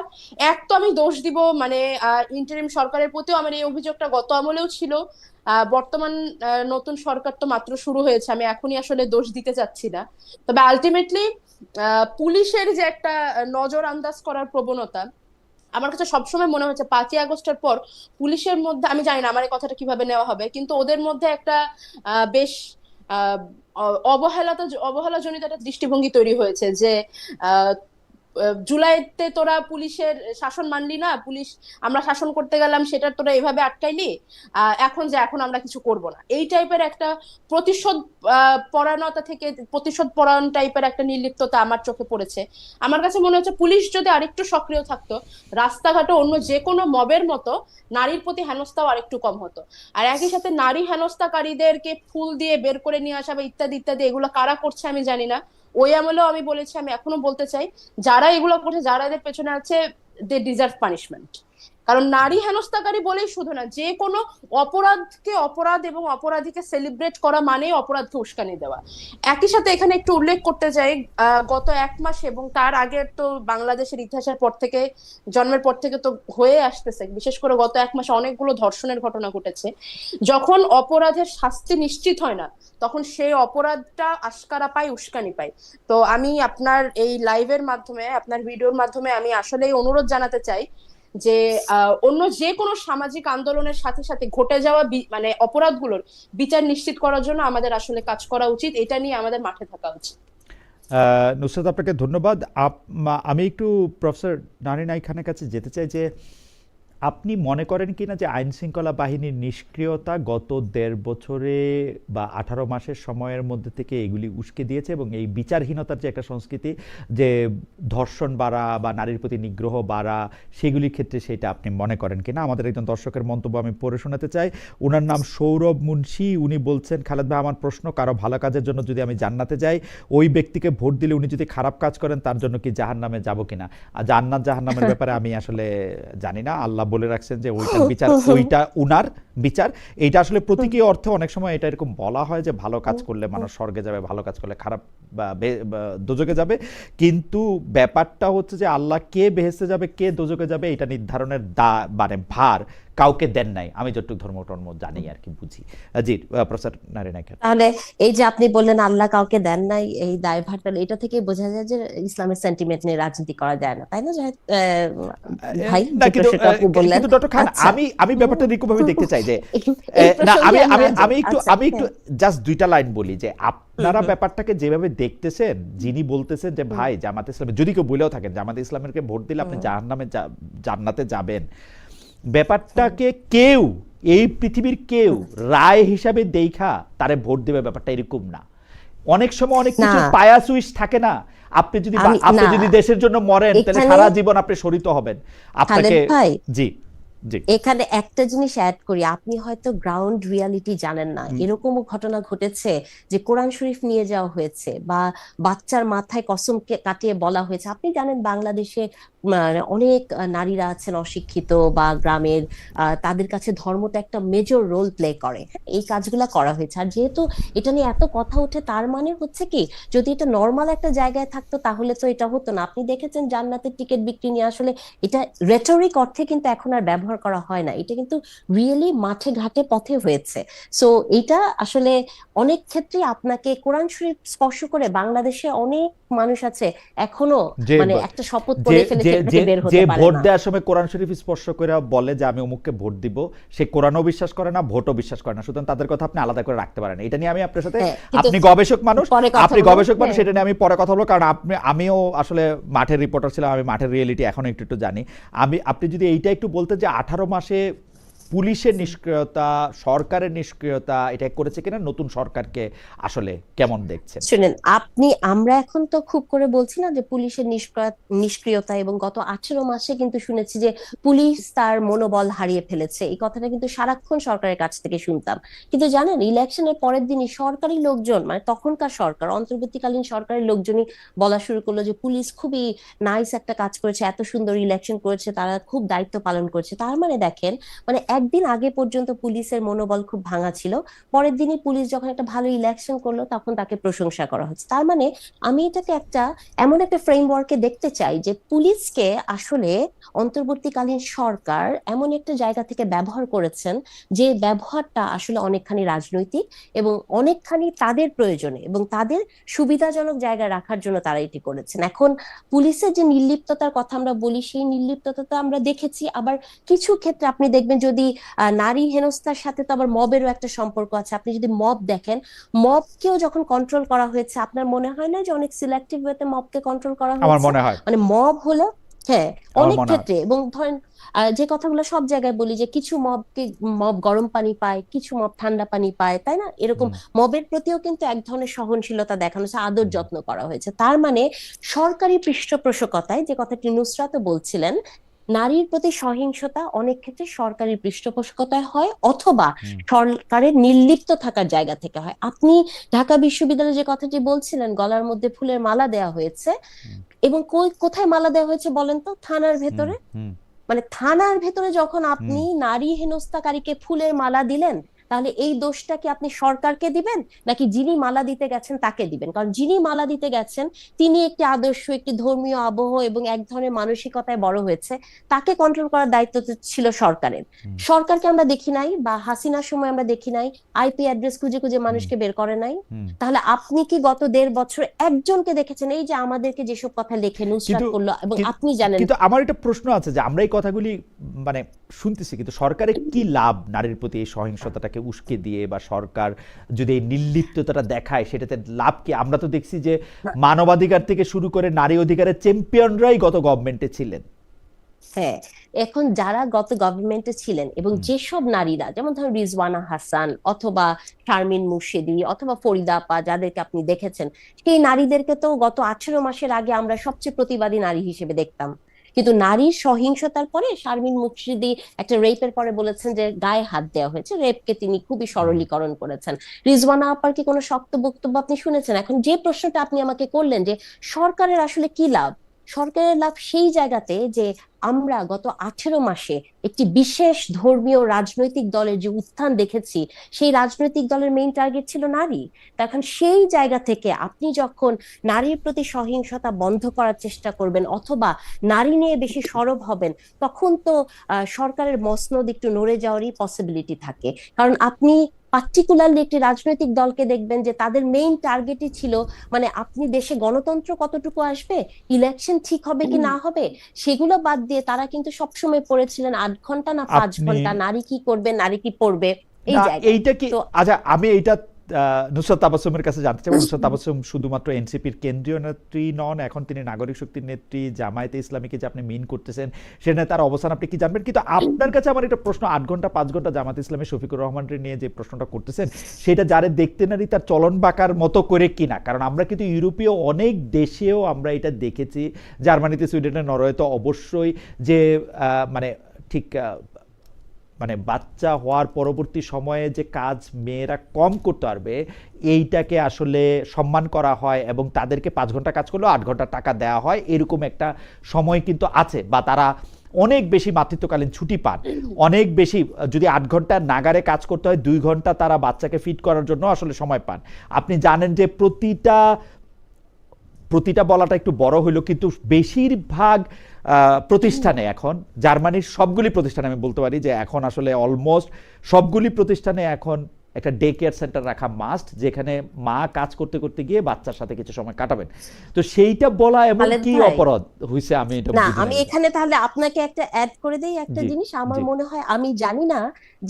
এক তো আমি দোষ দিব মানে ইন্টারিম সরকারের প্রতিও আমার এই অভিযোগটা গত আমলেও ছিল। বর্তমান নতুন সরকার তো মাত্র শুরু হয়েছে, আমি এখনই আসলে দোষ দিতে চাচ্ছি না। তবে আলটিমেটলি পুলিশের যে একটা নজর আন্দাজ করার প্রবণতা, আমার কাছে সবসময় মনে হচ্ছে 5ই আগস্টের পর পুলিশের মধ্যে, আমি জানি না আমার এই কথাটা কিভাবে নেওয়া হবে, কিন্তু ওদের মধ্যে একটা বেশ অবহেলাজনিত একটা দৃষ্টিভঙ্গি তৈরি হয়েছে যে আহ জুলাইতে তোরা পুলিশের শাসন মানলি না, পুলিশ আমরা শাসন করতে গেলাম সেটা তোরা এভাবে আটকাইলি, এখন আমরা কিছু করব না, এই টাইপের একটা প্রতিশোধ পরায়ণতা থেকে প্রতিশোধ পরায়ণ টাইপের একটা নির্লিপ্ততা আমার চোখে পড়েছে। আমার কাছে মনে হচ্ছে পুলিশ যদি আরেকটু সক্রিয় থাকতো, রাস্তাঘাটে অন্য যে কোনো মবের মতো নারীর প্রতি হেনস্থাও আরেকটু কম হতো। আর একই সাথে নারী হেনস্থাকারীদেরকে ফুল দিয়ে বের করে নিয়ে আসা বা ইত্যাদি ইত্যাদি, এগুলো কারা করছে আমি জানি না, ওই আমলেও আমি বলেছি, আমি এখনো বলতে চাই, যারা এগুলো করছে, যারা এদের পেছনে আছে, দে ডিজার্ভ পানিশমেন্ট। কারণ নারী হেনস্থাকারী বলেই শুধু না, যে কোনো অপরাধকে অপরাধ এবং অপরাধীকে সেলিব্রেট করা মানেই অপরাধকে উস্কানি দেওয়া। একই সাথে এখানে একটু উল্লেখ করতে চাই, গত 1 মাস এবং তার আগে তো বাংলাদেশের ইতিহাসের পর থেকে, জন্মের পর থেকে তো হয়ে আসতেছে, বিশেষ করে গত 1 মাসে অনেকগুলো ধর্ষণের ঘটনা ঘটেছে। যখন অপরাধের শাস্তি নিশ্চিত হয় না, তখন সেই অপরাধটা আশকারা পায়, উস্কানি পায়। তো আমি আপনার এই লাইভের মাধ্যমে, আপনার ভিডিওর মাধ্যমে আমি আসলেই অনুরোধ জানাতে চাই যে অন্য যে কোনো সামাজিক আন্দোলনের সাথে সাথে ঘটে যাওয়া মানে অপরাধগুলোর বিচার নিশ্চিত করার জন্য আমাদের আসলে কাজ করা উচিত, এটা নিয়ে আমাদের মাঠে থাকা উচিত। নুসরাত, আপনাকে ধন্যবাদ। আমি একটু প্রফেসর নারিন আই খানের কাছে যেতে চাই যে আপনি মনে করেন কিনা যে আইন শৃঙ্খলা বাহিনীর নিষ্ক্রিয়তা গত 1.5 বছরে বা 18 মাসের সময়ের মধ্যে থেকে এগুলি উস্কে দিয়েছে, এবং এই বিচারহীনতার যে একটা সংস্কৃতি, যে ধর্ষণ বাড়া বা নারীর প্রতি নিগ্রহ বাড়া, সেগুলির ক্ষেত্রে সেটা আপনি মনে করেন কিনা? আমাদের একজন দর্শকের মন্তব্য আমি পড়ে শোনাতে চাই। ওনার নাম সৌরভ মুন্সি। উনি বলছেন, খালেদ ভাই, আমার প্রশ্ন, কারো ভালো কাজের জন্য যদি আমি জান্নাতে যাই, ওই ব্যক্তিকে ভোট দিলে উনি যদি খারাপ কাজ করেন, তার জন্য কি জাহান্নামে যাব কিনা? আর জান্নাত জাহান্নামের ব্যাপারে আমি আসলে জানি না। আল্লাহ বলে রাখছেন যে ওইটার বিচার, ওইটা উনার বিচার। এইটা আসলে প্রতীকী অর্থে অনেক সময় এটা এরকম বলা হয় যে ভালো কাজ করলে মানুষ স্বর্গে যাবে, ভালো কাজ করলে খারাপ বা দোজকে যাবে। কিন্তু ব্যাপারটা হচ্ছে যে আল্লাহ কে বেহেশতে যাবে, কে দোজকে যাবে, এটা নির্ধারণের মানে ভার কাউকে দেন নাই, আমি যতটুকু ধর্ম জানি আর কি, বুঝি। জি, প্রফেসর নারিন আই খান। তাহলে এই যে আপনি বললেন আল্লাহ কাউকে দেন নাই, এই দায়ভারটা, এটা থেকে বোঝা যায় যে ইসলামের সেন্টিমেন্ট নিয়ে রাজনীতি করা যায় না, তাই না ভাই? না, যে প্রশ্নটা আপনি বললেন, কিন্তু ডক্টর খান, আচ্ছা, আমি ব্যাপারটা এরকমভাবে দেখতে চাই যে এই না, প্রসঙ্গে আমি একটু আচ্ছা, জাস্ট 2টা লাইন বলি যে আপনারা ব্যাপারটাকে যেভাবে দেখতেছেন, যিনি বলতেছেন যে ভাই জামাতে ইসলামে, যদি কেউ বলেও থাকেন জামাতে ইসলামেরকে ভোট দিলে আপনি জান্নাতে যাবেন, ব্যাপারটাকে কেউ, এই পৃথিবীর কেউ রায় হিসাবে দেখা তারে ভোট দেবে, ব্যাপারটা এরকম না। অনেক সময় অনেক কিছু পায়া সুইচ থাকে না। আপনি যদি দেশের জন্য মরেন, তাহলে সারা জীবন আপনি শহীদ হবেন। আপনাকে জি জি এখানে একটা জিনিস অ্যাড করি, আপনি হয়তো গ্রাউন্ড রিয়ালিটি জানেন না, এরকমও ঘটনা ঘটেছে যে কোরআন শরীফ নিয়ে যাওয়া হয়েছে বা বাচ্চার মাথায় কসম কাটিয়ে বলা হয়েছে। আপনি জানেন বাংলাদেশে অনেক নারীরা আছেন অশিক্ষিত বা গ্রামের, তাদের কাছে ধর্মটা একটা মেজর রোল প্লে করে, এই কাজগুলা করা হয়েছে। আর যেহেতু এটা নিয়ে এত কথা ওঠে, তার মানে হচ্ছে কি, যদি এটা নর্মাল একটা জায়গায় থাকতো তাহলে তো এটা হতো না। আপনি দেখেছেন জান্নাতের টিকিট বিক্রি নিয়ে আসলে এটা রেটরিক অর্থে কিন্তু এখন আর ব্যবহার করা হয় না, এটা কিন্তু রিয়েলি মাঠে ঘাটে পথে হয়েছে। সো এটা আসলে অনেক ক্ষেত্রে আপনাকে কোরআন শরীফ স্পর্শ করে, বাংলাদেশে অনেক মানুষ আছে এখনো মানে একটা শপথ করে ফেলেছে, যে ভোট দেওয়ার সময় কোরআন শরীফ স্পর্শ করে বলে যে আমি অমুককে ভোট দিব, সে কোরআনও বিশ্বাস করে না, ভোটও বিশ্বাস করে না, সুতরাং তাদের কথা আপনি আলাদা করে রাখতে পারেন। এটা নিয়ে আমি আপনার সাথে, আপনি গবেষক মানুষ, সেটা নিয়ে আমি পরে কথা বলবো, কারণ আমিও আসলে মাঠের রিপোর্টার ছিলাম, আমি মাঠের রিয়েলিটি এখন একটু জানি। আপনি যদি এইটা একটু বলতে যে 18 মাসে পুলিশের নিষ্ক্রিয়তা, সরকারের নিষ্ক্রিয়তা, এটা করেছে কিনা, নতুন সরকারকে আসলে কেমন দেখছেন? শুনেন, আমরা এখন তো খুব করে বলছি না যে পুলিশের নিষ্ক্রিয়তা, এবং গত 18 মাসে কিন্তু শুনেছি যে পুলিশ তার মনোবল হারিয়ে ফেলেছে, এই কথাটা কিন্তু সারাক্ষণ সরকারের কাছ থেকে শুনতাম। কিন্তু জানেন, ইলেকশনের পরের দিনই সরকারি লোকজন, মানে তখনকার সরকার, অন্তর্বর্তীকালীন সরকারের লোকজনই বলা শুরু করলো যে পুলিশ খুবই নাইস একটা কাজ করেছে, এত সুন্দর ইলেকশন করেছে, তারা খুব দায়িত্ব পালন করেছে। তার মানে দেখেন, মানে একদিন আগে পর্যন্ত পুলিশের মনোবল খুব ভাঙা ছিল, পরের দিনই পুলিশ যখন একটা ভালো ইলেকশন করলো তখন তাকে প্রশংসা করা হচ্ছে। তার মানে আমি এটাকে এমন একটা ফ্রেমওয়ার্কে দেখতে চাই যে পুলিশকে আসলে অন্তর্বর্তীকালীন সরকার এমন একটা জায়গা থেকে ব্যবহার করেছেন, যে ব্যবহারটা আসলে অনেকখানি রাজনৈতিক এবং অনেকখানি তাদের প্রয়োজনে এবং তাদের সুবিধাজনক জায়গায় রাখার জন্য তারা এটি করেছেন। এখন পুলিশের যে নির্লিপ্ততার কথা আমরা বলি, সেই নির্লিপ্ততা আমরা দেখেছি, আবার কিছু ক্ষেত্রে আপনি দেখবেন যদি নারী হেনস্থার সাথে তো আবার মবেরও একটা সম্পর্ক আছে। আপনি যদি মব দেখেন, মবকেও যখন কন্ট্রোল করা হয়েছে, আপনার মনে হয় না যে অনেক সিলেক্টিভ ওয়েতে মবকে কন্ট্রোল করা আমার হয়েছে? মনে হয়, মানে মব হলো, হ্যাঁ, আমার অনেক মনে হয়। ক্ষেত্রে। এবং ধরেন যে কথাগুলো সব জায়গায় বলি যে কিছু মব গরম পানি পায়, কিছু মব ঠান্ডা পানি পায়, তাই না? এরকম হুম, মবের প্রতিও কিন্তু এক ধরনের সহনশীলতা দেখানো হয়েছে, আদর হুম, যত্ন করা হয়েছে। তার মানে সরকারি পৃষ্ঠপোষকতায়, যে কথাটি নুসরাতও বলছিলেন, নারীর প্রতি সহিংসতা অনেক ক্ষেত্রে সরকারি পৃষ্ঠপোষকতায় হয়, অথবা হুম, সরকারের নির্লিপ্ত থাকার জায়গা থেকে হয়। আপনি ঢাকা বিশ্ববিদ্যালয়ে যে কথাটি বলছিলেন, গলার মধ্যে ফুলের মালা দেওয়া হয়েছে, হুম, এবং কোথায় মালা দেওয়া হয়েছে বলেন তো? থানার হুম, ভেতরে। হুম, মানে থানার ভেতরে যখন হুম। আপনি নারী হেনস্থাকারীকে ফুলের মালা দিলেন, তাহলে এই দোষটা কি আপনি সরকারকে দিবেন, নাকি যিনি মালা দিতে গেছেন তাকে দিবেন? কারণ যিনি মালা দিতে গেছেন তিনি একটি আদর্শ, একটি ধর্মীয় আবহ এবং এক ধরনের মানসিকতায় বড় হয়েছে, তাকে কন্ট্রোল করার দায়িত্ব তো ছিল সরকারের। হুম, সরকারকে আমরা দেখি নাই, বা হাসিনার সময় আমরা দেখি নাই আইপি অ্যাড্রেস খুঁজে খুঁজে হুম, মানুষকে বের করে নাই। হুম। তাহলে আপনি কি গত 1.5 বছর একজনকে দেখেছেন এই যে আমাদেরকে যেসব কথা লেখে নুসরাত কিন্তু করলো, এবং কি- আপনি জানেন? কিন্তু আমার একটা প্রশ্ন আছে যে আমরা এই কথাগুলি মানে শুনতেছি, কিন্তু সরকারের কি লাভ নারীর প্রতি এই সহিংসতাটাকে উস্কে দিয়ে, বা সরকার যদি এই নির্লিপ্ততাটা দেখায় সেটাতে লাভ কি? আমরা তো দেখছি যে মানবাধিকার থেকে শুরু করে নারী অধিকারের চ্যাম্পিয়নরাই গত গভর্নমেন্টে ছিলেন। হ্যাঁ, এখন যারা গত গভর্নমেন্টে ছিলেন এবং হুম, যেসব নারীরা, যেমন ধরুন রিজওয়ানা হাসান অথবা শারমিন মুর্শিদি অথবা ফরিদা আপা, যাদেরকে আপনি দেখেছেন, সেই নারীদেরকে তো গত 18 মাসের আগে আমরা সবচেয়ে প্রতিবাদী নারী হিসেবে দেখতাম। কিন্তু নারীর সহিংসতার পরে শারমিন মুর্শিদি একটা রেপের পরে বলেছেন যে গায়ে হাত দেওয়া হয়েছে, রেপকে তিনি খুবই হুম। সরলীকরণ করেছেন। রিজওয়ানা আপার কি কোনো শক্ত বক্তব্য আপনি শুনেছেন? এখন যে প্রশ্নটা আপনি আমাকে করলেন যে সরকারের আসলে কি লাভ, সরকারের লাভ সেই জায়গাতে যে আমরা গত 18 মাসে একটি বিশেষ ধর্মীয় রাজনৈতিক দলের যে উত্থান দেখেছি, সেই রাজনৈতিক দলের মেইন টার্গেট ছিল নারী। তা এখন সেই জায়গা থেকে আপনি যখন নারীর প্রতি সহিংসতা বন্ধ করার চেষ্টা করবেন, অথবা নারী নিয়ে বেশি সরব হবেন, তখন তো সরকারের মসনদ একটু নড়ে যাওয়ারই পসিবিলিটি থাকে। কারণ আপনি পার্টিকুলারলি একটি রাজনৈতিক দলকে দেখবেন যে তাদের মেইন টার্গেটই ছিল, মানে আপনি দেশে গণতন্ত্র কতটুকু আসবে, ইলেকশন ঠিক হবে কি না হবে, সেগুলো বাদ দিয়ে তারা কিন্তু সবসময় পড়েছিলেন 8 ঘন্টা না 5 ঘন্টা, আপনি নারী কি করবে, নারী কি পড়বে, এই না, জায়গায়। এইটা কি? তো আচ্ছা, আমি এইটা নুসরাত তাবাসসুমের কাছে জানতে চাই। নুসরাত তাবাসসুম শুধুমাত্র এনসিপির কেন্দ্রীয় নেত্রী নন, এখন তিনি নাগরিক শক্তির নেত্রী। জামায়াতে ইসলামীকে যে আপনি মিন করতেছেন সেখানে তার অবস্থান আপনি কি জানবেন? কিন্তু আপনার কাছে আমার একটা প্রশ্ন, 8 ঘন্টা 5 ঘন্টা জামায়াতে ইসলামী শফিকুর রহমানের নিয়ে যে প্রশ্নটা করতেছেন, সেটা যারে দেখতে নারী তার চলন বাঁকার মতো করে কিনা? কারণ আমরা কিন্তু ইউরোপীয় অনেক দেশেও আমরা এটা দেখেছি, জার্মানিতে, সুইডেনে, নরওয়েতে অবশ্যই, যে মানে ঠিক মানে বাচ্চা হওয়ার পরবর্তী সময়ে যে কাজ মেয়েরা কম করতে পারবে এইটাকে আসলে সম্মান করা হয়, এবং তাদেরকে 5 ঘন্টা কাজ করলেও 8 ঘন্টা টাকা দেওয়া হয়, এরকম একটা সময় কিন্তু আছে। বা তারা অনেক বেশি মাতৃত্বকালীন ছুটি পান, অনেক বেশি, যদি 8 ঘন্টা নাগারে কাজ করতে হয় 2 ঘন্টা তারা বাচ্চাকে ফিড করার জন্য আসলে সময় পান। আপনি জানেন যে প্রতিটা বলাটা একটু বড় হইলো, কিন্তু বেশিরভাগ প্রতিষ্ঠানে এখন, জার্মানির সবগুলি প্রতিষ্ঠানে আমি বলতে পারি যে এখন আসলে অলমোস্ট সবগুলি প্রতিষ্ঠানে এখন একটা ডে কেয়ার সেন্টার রাখা মাস্ট, যেখানে মা কাজ করতে করতে গিয়ে বাচ্চার সাথে কিছু সময় কাটাবেন। তো সেইটা বলা এমন খালেদ কি ভাই, অপরাধ হয়েছে আমি এটা না, বুঝি না। আমি এখানে তাহলে আপনাকে একটা অ্যাড করে দেই একটা জি, জিনিস। আমার জি, মনে হয়, আমি জানি না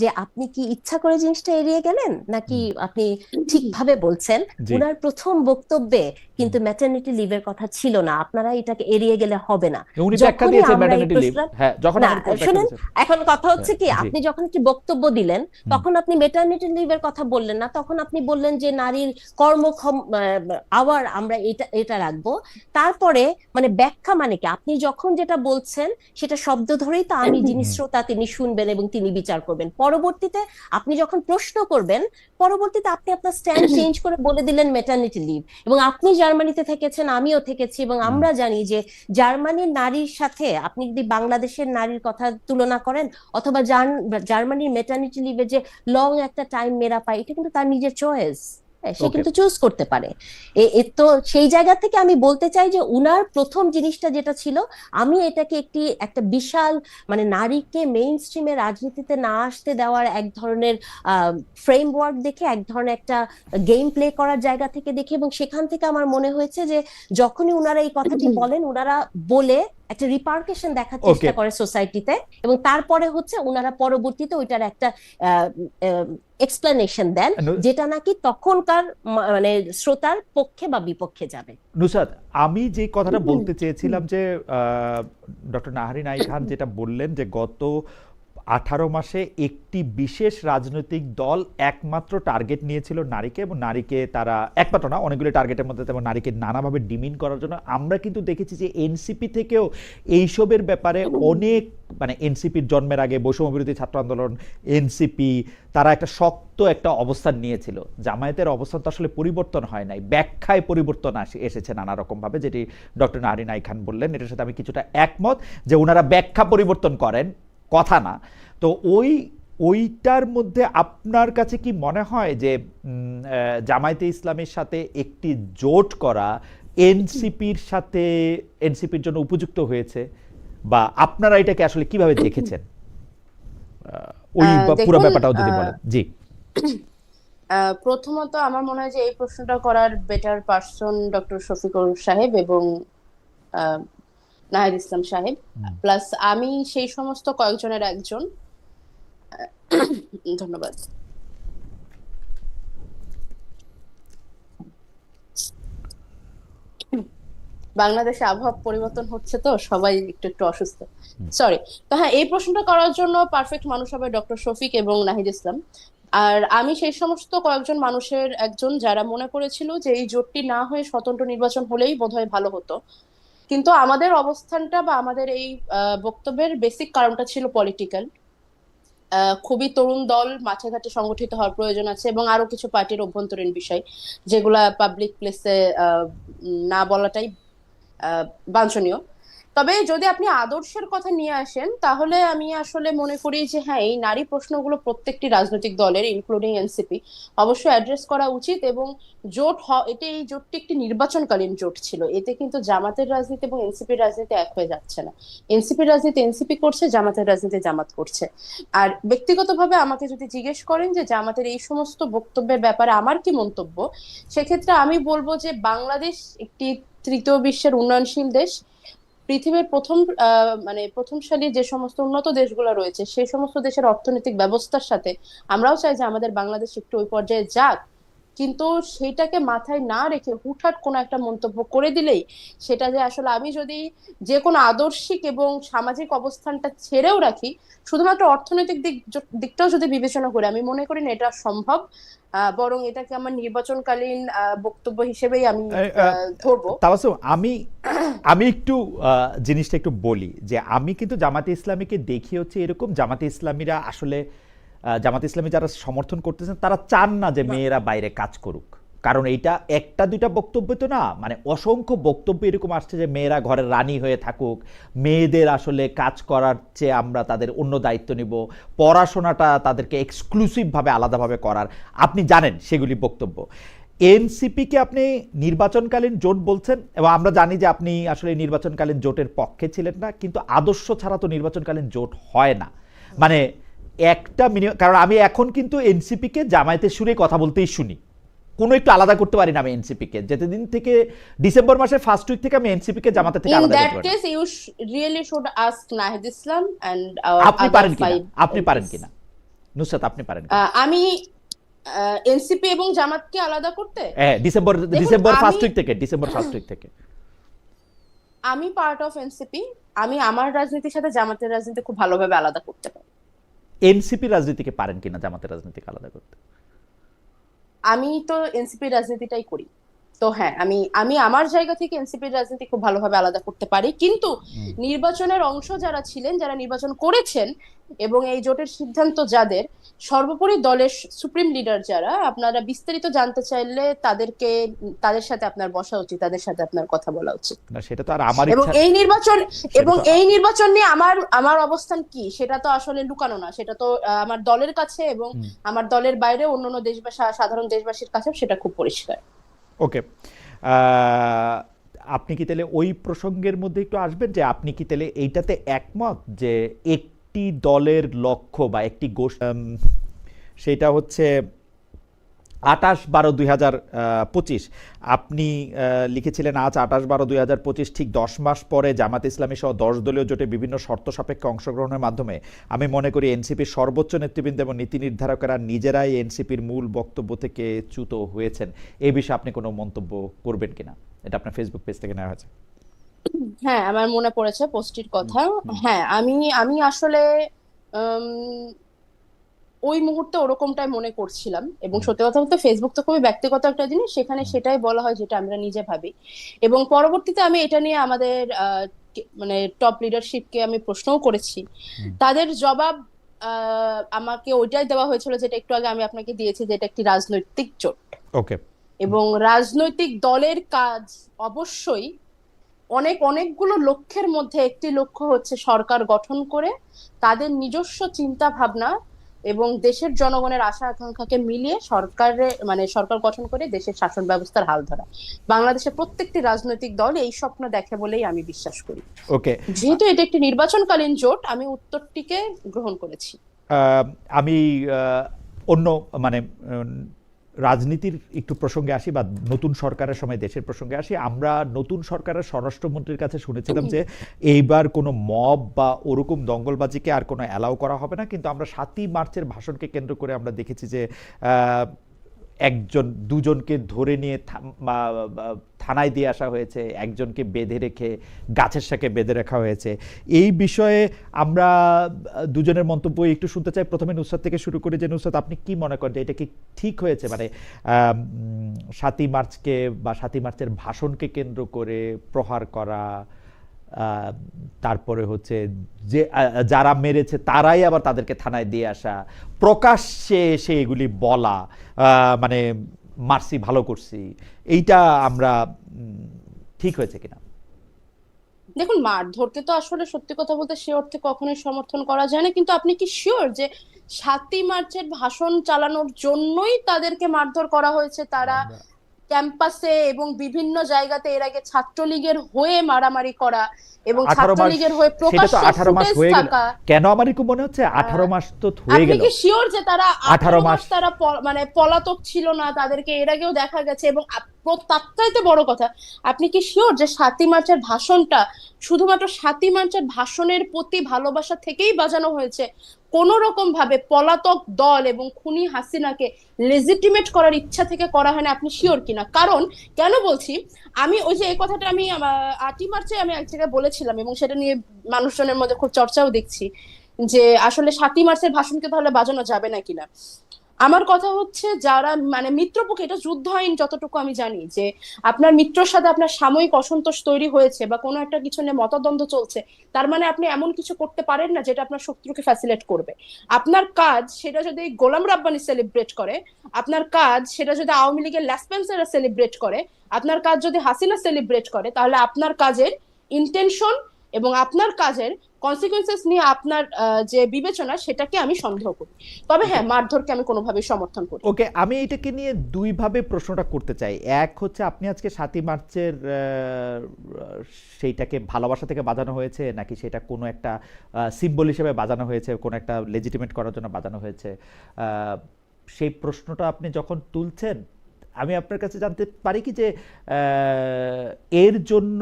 যে আপনি কি ইচ্ছা করে জিনিসটা এড়িয়ে গেলেন নাকি হুম, আপনি ঠিকভাবে বলছেন। জি, উনার প্রথম বক্তব্যে হুম। কিন্তু ম্যাটারনিটি লিভের কথা ছিল না, আপনারা এটাকে এড়িয়ে গেলে হবে না। উনি ব্যাখ্যা যখনই দিয়েছেন আমরা এই ম্যাটারনিটি লিভ, প্রশ্ন, হ্যাঁ, যখন না আমার ব্যাখ্যা শুনেন, দিয়েছেন। এখন কথা হ্যাঁ, হচ্ছে কি, জি, আপনি যখন একটি বক্তব্য দিলেন হুম, তখন আপনি মেটারনিটি লিভের কথা বললেন না, তখন আপনি বললেন যে নারীর কর্মক্ষম আওয়ার আমরা এটা এটা রাখবো। তারপরে মানে ব্যাখ্যা মানে কি, আপনি যখন যেটা বলছেন সেটা শব্দ ধরেই তো আমি, যিনি হুম, শ্রোতা, তিনি শুনবেন এবং তিনি বিচার করবেন। পরবর্তীতে আপনি যখন প্রশ্ন করবেন, পরবর্তীতে আপনি আপনার স্ট্যান্ড চেঞ্জ করে বলে দিলেন মেটারনিটি লিভ। এবং আপনি জার্মানিতে থেকেছেন, আমিও থেকেছি, এবং হুম। আমরা জানি যে জার্মানির নারীর সাথে আপনি যদি বাংলাদেশের নারীর কথা তুলনা করেন, অথবা জার্মানির মেটারনিটি লিভে যে লং একটা টাইম মেয়েরা পায়, এটা কিন্তু তার নিজের চয়েস, সে ওকে, কিন্তু চুজ করতে পারে। তো সেই জায়গা থেকে আমি বলতে চাই যে উনার প্রথম জিনিসটা যেটা ছিল, আমি এটাকে একটা বিশাল, মানে নারীকে মেইন স্ট্রিমে রাজনীতিতে না আসতে দেওয়ার এক ধরনের ফ্রেমওয়ার্ক দেখে, এক ধরনের একটা গেম প্লে করার জায়গা থেকে দেখে, এবং সেখান থেকে আমার মনে হয়েছে যে যখনই উনারা এই কথাটি বলেন, উনারা বলে একটা রিপার্কেশন দেখার চেষ্টা করে সোসাইটিতে, এবং তারপরে হচ্ছে ওনারা পরবর্তীতে ওইটার একটা এক্সপ্লেনেশন দেন, যেটা নাকি তখনকার মানে শ্রোতার পক্ষে বা বিপক্ষে যাবে। নুসরাত, আমি যে কথাটা বলতে চেয়েছিলাম যে ডক্টর নাহারিন আই খান যেটা বললেন যে গত 18 মাসে একটি বিশেষ রাজনৈতিক দল একমাত্র টার্গেট নিয়েছিল নারীকে, এবং নারীকে তারা একমাত্র না, অনেকগুলো টার্গেটের মধ্যে তেমন নারীকে নানাভাবে ডিমিন করার জন্য। আমরা কিন্তু দেখেছি যে এনসিপি থেকেও এইসবের ব্যাপারে অনেক, মানে এনসিপির জন্মের আগে বৈষম্য বিরোধী ছাত্র আন্দোলন, এনসিপি, তারা একটা শক্ত একটা অবস্থান নিয়েছিল। জামায়াতের অবস্থান তো আসলে পরিবর্তন হয় নাই, ব্যাখ্যায় পরিবর্তন এসেছে নানা রকমভাবে, যেটি ডক্টর নাহারিন আই খান বললেন। এটার সাথে আমি কিছুটা একমত যে ওনারা ব্যাখ্যা পরিবর্তন করেন, কথা না। তো ওইটার মধ্যে আপনার কাছে কি মনে হয় যে জামায়াতে ইসলামের সাথে একটি জোট করা এনসিপির জন্য উপযুক্ত হয়েছে, বা আপনারা এটাকে আসলে কিভাবে দেখেছেন, ওই পুরো ব্যাপারটাও যদি বলেন। জি, প্রথমত আমার মনে হয় যে এই প্রশ্নটা করার বেটার পারসন ডক্টর শফিকুল সাহেব এবং নাহিদ ইসলাম সাহেব, প্লাস আমি সেই সমস্ত কয়েকজনের একজন। ধন্যবাদ। বাংলাদেশে আবহাওয়া পরিবর্তন হচ্ছে তো সবাই একটু একটু অসুস্থ, সরি। তো হ্যাঁ, এই প্রশ্নটা করার জন্য পারফেক্ট মানুষ হবে ডক্টর শফিক এবং নাহিদ ইসলাম। আর আমি সেই সমস্ত কয়েকজন মানুষের একজন যারা মনে করেছিল যে এই জোটটি না হয়ে স্বতন্ত্র নির্বাচন হলেই বোধহয় ভালো হতো। কিন্তু আমাদের অবস্থানটা বা আমাদের এই বক্তব্যের বেসিক কারণটা ছিল পলিটিক্যাল। খুবই তরুণ দল, মাঠে ঘাটে সংগঠিত হওয়ার প্রয়োজন আছে, এবং আরো কিছু পার্টির অভ্যন্তরীণ বিষয় যেগুলা পাবলিক প্লেসে না বলাটাই বাঞ্ছনীয়। তবে যদি আপনি আদর্শের কথা নিয়ে আসেন, তাহলে আমি আসলে মনে করি যে হ্যাঁ, এই নারী প্রশ্নগুলো প্রত্যেকটি রাজনৈতিক দলের, ইনক্লুডিং এনসিপি, অবশ্যই অ্যাড্রেস করা উচিত। এবং এই জোটটি একটি নির্বাচনকালীন জোট ছিল। এতে কিন্তু জামাতের রাজনীতি এবং এনসিপির রাজনীতি এক হয়ে যাচ্ছে না। এনসিপির রাজনীতি এনসিপি করছে, জামাতের রাজনীতি জামাত করছে। আর ব্যক্তিগতভাবে আমাকে যদি জিজ্ঞেস করেন যে জামাতের এই সমস্ত বক্তব্যের ব্যাপারে আমার কি মন্তব্য, সেক্ষেত্রে আমি বলবো যে বাংলাদেশ একটি তৃতীয় বিশ্বের উন্নয়নশীল দেশ। পৃথিবীর প্রথম সারির যে সমস্ত উন্নত দেশগুলো রয়েছে, সেই সমস্ত দেশের অর্থনৈতিক ব্যবস্থার সাথে আমরাও চাই যে আমাদের বাংলাদেশ একটু ওই পর্যায়ে যাক। কিন্তু সেটাকে মাথায় না রেখে হুটহাট কোনো একটা মন্তব্য করে দিলেই সেটা যে আসলে, আমি যদি যে কোনো আদর্শিক এবং সামাজিক অবস্থানটা ছেড়েও রাখি, শুধুমাত্র অর্থনৈতিক দিকটাও যদি বিবেচনা করি, আমি মনে করি না এটা সম্ভব। বরং এটাকে আমার নির্বাচনকালীন বক্তব্য হিসেবেই আমি ধরবো। তাবাসসুম, আমি একটু জিনিসটা একটু বলি যে আমি কিন্তু জামাতে ইসলামীকে দেখি হচ্ছে এরকম, জামাতে ইসলামীরা আসলে জামাতে ইসলামী যারা সমর্থন করতেছেন তারা চান না যে মেয়েরা বাইরে কাজ করুক। কারণ এইটা একটা দুইটা বক্তব্য তো না, মানে অসংখ্য বক্তব্য এরকম আসছে যে মেয়েরা ঘরের রানী হয়ে থাকুক, মেয়েদের আসলে কাজ করার চেয়ে আমরা তাদের অন্য দায়িত্ব নিব, পড়াশোনাটা তাদেরকে এক্সক্লুসিভভাবে আলাদাভাবে করার, আপনি জানেন সেগুলি বক্তব্য। এনসিপিকে আপনি নির্বাচনকালীন জোট বলছেন, এবং আমরা জানি যে আপনি আসলে নির্বাচনকালীন জোটের পক্ষে ছিলেন না, কিন্তু আদর্শ ছাড়া তো নির্বাচনকালীন জোট হয় না। মানে একটা কারণ আমি এখন কিন্তু এনসিপিকে জামায়াতের সুরে কথা বলতেই শুনি, কোনো একটু আলাদা করতে পারি না আমি এনসিপিকে। যেদিন থেকে ডিসেম্বর মাসের ফার্স্ট উইক থেকে আমি এনসিপিকে জামাতের থেকে আলাদা করতে পারি। You really should ask Nahid Islam and আপনি পারেন কিনা, আপনি পারেন কিনা নুসরাত, আপনি পারেন কিনা? আমি এনসিপি এবং জামাতকে আলাদা করতে? হ্যাঁ, ডিসেম্বর ফার্স্ট উইক থেকে আমি পার্ট অফ এনসিপি। আমি আমার রাজনীতির সাথে জামাতের রাজনীতি খুব ভালোভাবে আলাদা করতে পারি। এনসিপি রাজনীতিকে পারেন কিনা জামাতের রাজনীতিকে আলাদা করতে? আমি তো এনসিপি রাজনীতিটাই করি। তো হ্যাঁ, আমি আমার জায়গা থেকে এনসিপির রাজনীতি খুব ভালোভাবে আলাদা করতে পারি। কিন্তু নির্বাচনের অংশ যারা ছিলেন, যারা নির্বাচন করেছেন, এবং এই জোটের সিদ্ধান্ত যাদের, সর্বোপরি দলের সুপ্রিম লিডার যারা, আপনারা বিস্তারিত জানতে চাইলে তাদের সাথে আপনার বসা উচিত, তাদের সাথে আপনার কথা বলা উচিত। না, সেটা তো আর আমার এবং এই নির্বাচন নিয়ে আমার অবস্থান কি, সেটা তো আসলে লুকানো না। সেটা তো আমার দলের কাছে এবং আমার দলের বাইরে অন্যান্য সাধারণ দেশবাসীর কাছে সেটা খুব পরিষ্কার। ওকে, আপনি কি তাহলে ওই প্রসঙ্গের মধ্যে একটু আসবেন যে আপনি কি তাহলে এইটাতে একমত যে একটি দলের লক্ষ্য বা একটি গোষ্ঠী, সেটা হচ্ছে 28/12/2025 আপনি লিখেছিলেন, আজ 28/12/2025 ঠিক 10 মাস পরে জামাত ইসলামী সহ 10 দলীয় জোটে বিভিন্ন শর্ত সাপেক্ষে অংশগ্রহণের মাধ্যমে আমি মনে করি এনসিপির সর্বোচ্চ নেতৃবৃন্দ এবং নীতি নির্ধারকেরা নিজেরাই এনসিপির মূল বক্তব্য থেকে চ্যুত হয়েছেন। এই বিষয়ে আপনি কোনো মন্তব্য করবেন কিনা? এটা আপনার ফেসবুক পেজ থেকে নেওয়া হয়েছে। হ্যাঁ, আমার মনে পড়েছে পোস্টটির কথা। হ্যাঁ, আমি আসলে ওই মুহূর্তে ওরকমটাই মনে করছিলাম, এবং সত্যি কথা বলতে ফেসবুক তো খুবই ব্যক্তিগত একটা জিনিস, সেখানে সেটাই বলা হয় যেটা আমরা নিজে ভাবি। এবং পরবর্তীতে আমি এটা নিয়ে আমাদের মানে টপ লিডারশিপকে আমি প্রশ্নও করেছি। তাদের জবাব আমাকে ওইটাই দেওয়া হয়েছিল যেটা একটু আগে আমি আপনাকে দিয়েছি, যে এটা একটি রাজনৈতিক জোট। ওকে। এবং রাজনৈতিক দলের কাজ অবশ্যই অনেকগুলো লক্ষ্যের মধ্যে একটি লক্ষ্য হচ্ছে সরকার গঠন করে তাদের নিজস্ব চিন্তা ভাবনা এবং দেশের জনগণের আশা আকাঙ্ক্ষাকে মিলিয়ে সরকার গঠন করে দেশের শাসন ব্যবস্থার হাল ধরা। বাংলাদেশের প্রত্যেকটি রাজনৈতিক দল এই স্বপ্ন দেখে বলেই আমি বিশ্বাস করি। ওকে। যেহেতু এটা একটি নির্বাচনকালীন জোট, আমি উত্তরটিকে গ্রহণ করেছি। আমি অন্য মানে রাজনীতির একটু প্রসঙ্গে আসি, বা নতুন সরকারের সময় দেশের প্রসঙ্গে আসি। আমরা নতুন সরকারের স্বরাষ্ট্রমন্ত্রীর কাছে শুনেছিলাম যে এইবার কোনো মব বা ওরকম দঙ্গলবাজিকে আর কোনো অ্যালাউ করা হবে না, কিন্তু আমরা 7ই মার্চের ভাষণকে কেন্দ্র করে আমরা দেখেছি যে দুজনকে ধরে নিয়ে থানায় দিয়ে আসা হয়েছে, একজনকে বেঁধে রেখে গাছের সাথে বেঁধে রাখা হয়েছে। এই বিষয়ে আমরা দুজনের মন্তব্য একটু শুনতে চাই। প্রথমে নুসরাত থেকে শুরু করে, যে নুসরাত, আপনি কি মনে করেন যে এটা কি ঠিক হয়েছে? মানে 7ই মার্চকে বা 7ই মার্চের ভাষণকে কেন্দ্র করে প্রহার করা, তারপরে হচ্ছে যে যারা মেরেছে তারাই আবার তাদেরকে থানায় দিয়ে আসা, প্রকাশ্যে এসে এগুলি বলা, মানে মারছি, ভালো করছি, এইটা আমরা ঠিক হয়েছে কিনা? দেখুন, মারধরকে তো আসলে সত্যি কথা বলতে সে অর্থে কখনোই সমর্থন করা যায় না, কিন্তু আপনি কি শিওর যে 7ই মার্চের ভাষণ চালানোর জন্যই তাদেরকে মারধর করা হয়েছে? তারা ক্যাম্পাসে এবং বিভিন্ন জায়গাতে এর আগে ছাত্রলীগের হয়ে মারামারি করা এবং ছাত্রলীগের হয়ে প্রকাশ্য ফুটেজ থাকা, কেন আমার কি মনে হচ্ছে 18 মাস তো হয়ে গেল। আপনি কি শিওর যে তারা 18 মাস তারা মানে পলাতক ছিল না? তাদেরকে এর আগেও দেখা গেছে। এবং তার চাইতে বড় কথা, আপনি কি শিওর যে 7ই মার্চের ভাষণটা শুধুমাত্র 7ই মার্চের ভাষণের প্রতি ভালোবাসা থেকেই বাজানো হয়েছে? কোন রকম ভাবে পলাতক দল এবং খুনি হাসিনাকে লেজিটিমেট করার ইচ্ছা থেকে করা হয় না? আপনি শিওর কিনা? কারণ কেন বলছি, আমি ওই যে এই কথাটা আমি 8ই মার্চে আমি এক জায়গায় বলেছিলাম, এবং সেটা নিয়ে মানুষজনের মধ্যে খুব চর্চাও দেখছি, যে আসলে 7ই মার্চের ভাষণকে তাহলে বাজানো যাবে না কিনা। আমার কথা হচ্ছে, যারা মানে মিত্রপক্ষ, এটা যুদ্ধ আইন যতটুকু আমি জানি, যে আপনার মিত্রর সাথে আপনার সাময়িক অসন্তোষ তৈরি হয়েছে বা কোনো একটা কিছু নিয়ে মতদ্বন্দ্ব চলছে, তার মানে আপনি এমন কিছু করতে পারেন না যেটা আপনার শত্রুকে ফ্যাসিলিটেট করবে। আপনার কাজ সেটা যদি গোলাম রাব্বানি সেলিব্রেট করে, আপনার কাজ সেটা যদি আওয়ামী লীগের ল্যাসপেন্সাররা সেলিব্রেট করে, আপনার কাজ যদি হাসিনা সেলিব্রেট করে, তাহলে আপনার কাজের ইন্টেনশন এবং আপনার কাজের কনসিকুয়েন্সেস নিয়ে আপনার যে বিবেচনা, সেটাকে আমি সন্দেহ করি। তবে হ্যাঁ, মারধরকে আমি কোনোভাবেই সমর্থন করি। ওকে, আমি এটাকে নিয়ে দুইভাবে প্রশ্নটা করতে চাই। এক হচ্ছে, আপনি আজকে 7ই মার্চের সেইটাকে ভালোবাসা থেকে বাজানো হয়েছে, নাকি সেটা কোনো একটা সিম্বল হিসেবে বাজানো হয়েছে, কোনো একটা লেজিটিমেট করার জন্য বাজানো হয়েছে, সেই প্রশ্নটা আপনি যখন তুলছেন, আমি আপনার কাছে জানতে পারি কি যে এর জন্য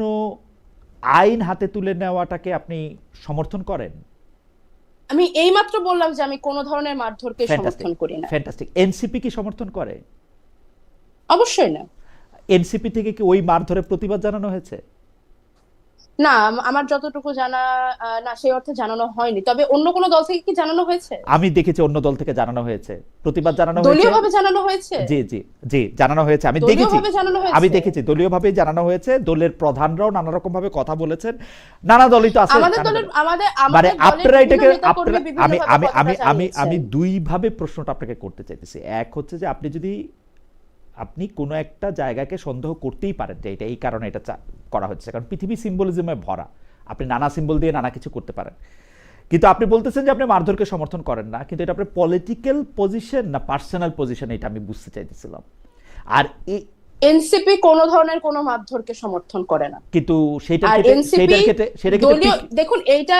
আইন হাতে তুলে নেওয়াটাকে আপনি সমর্থন করেন? আমি এইমাত্র বললাম যে আমি কোনো ধরনের মারধরকে সমর্থন করি না। ফ্যান্টাস্টিক। এনসিপি কি সমর্থন করে? অবশ্যই না। এনসিপি থেকে কি ওই মারধরের প্রতিবাদ জানানো হয়েছে? না, আমার যতটুকু জানা না, সেই অর্থে জানানো হয়নি। তবে অন্য কোনো দল থেকে কি জানানো হয়েছে? আমি দেখেছি অন্য দল থেকে জানানো হয়েছে, প্রতিবাদ জানানো হয়েছে, দলীয়ভাবে জানানো হয়েছে। জি জি জি, জানানো হয়েছে। আমি দেখেছি দলীয়ভাবে জানানো হয়েছে। দলের প্রধানরাও নানা রকম ভাবে কথা বলেছেন। নানা দলই তো আছে মানে আপনারা এটাকে আমি দুইভাবে প্রশ্নটা আপনাকে করতে চাইতেছি। এক হচ্ছে যে আপনি কোনো একটা জায়গাকে সন্দেহ করতেই পারেন যে এটা এই কারণে এটা করা হচ্ছে, কারণ পৃথিবী সিম্বলিজমে ভরা, আপনি নানা সিম্বল দিয়ে নানা কিছু করতে পারেন। কিন্তু আপনি বলতেছেন যে আপনি মারধরকে সমর্থন করেন না, কিন্তু এটা আপনার পলিটিক্যাল পজিশন না পার্সোনাল পজিশন, এটা আমি বুঝতে চাইতেছিলাম। আর এনসিপি কোন ধরনের কোনো মারধরকে সমর্থন করে না, কিন্তু সেটা দেখুন, এইটা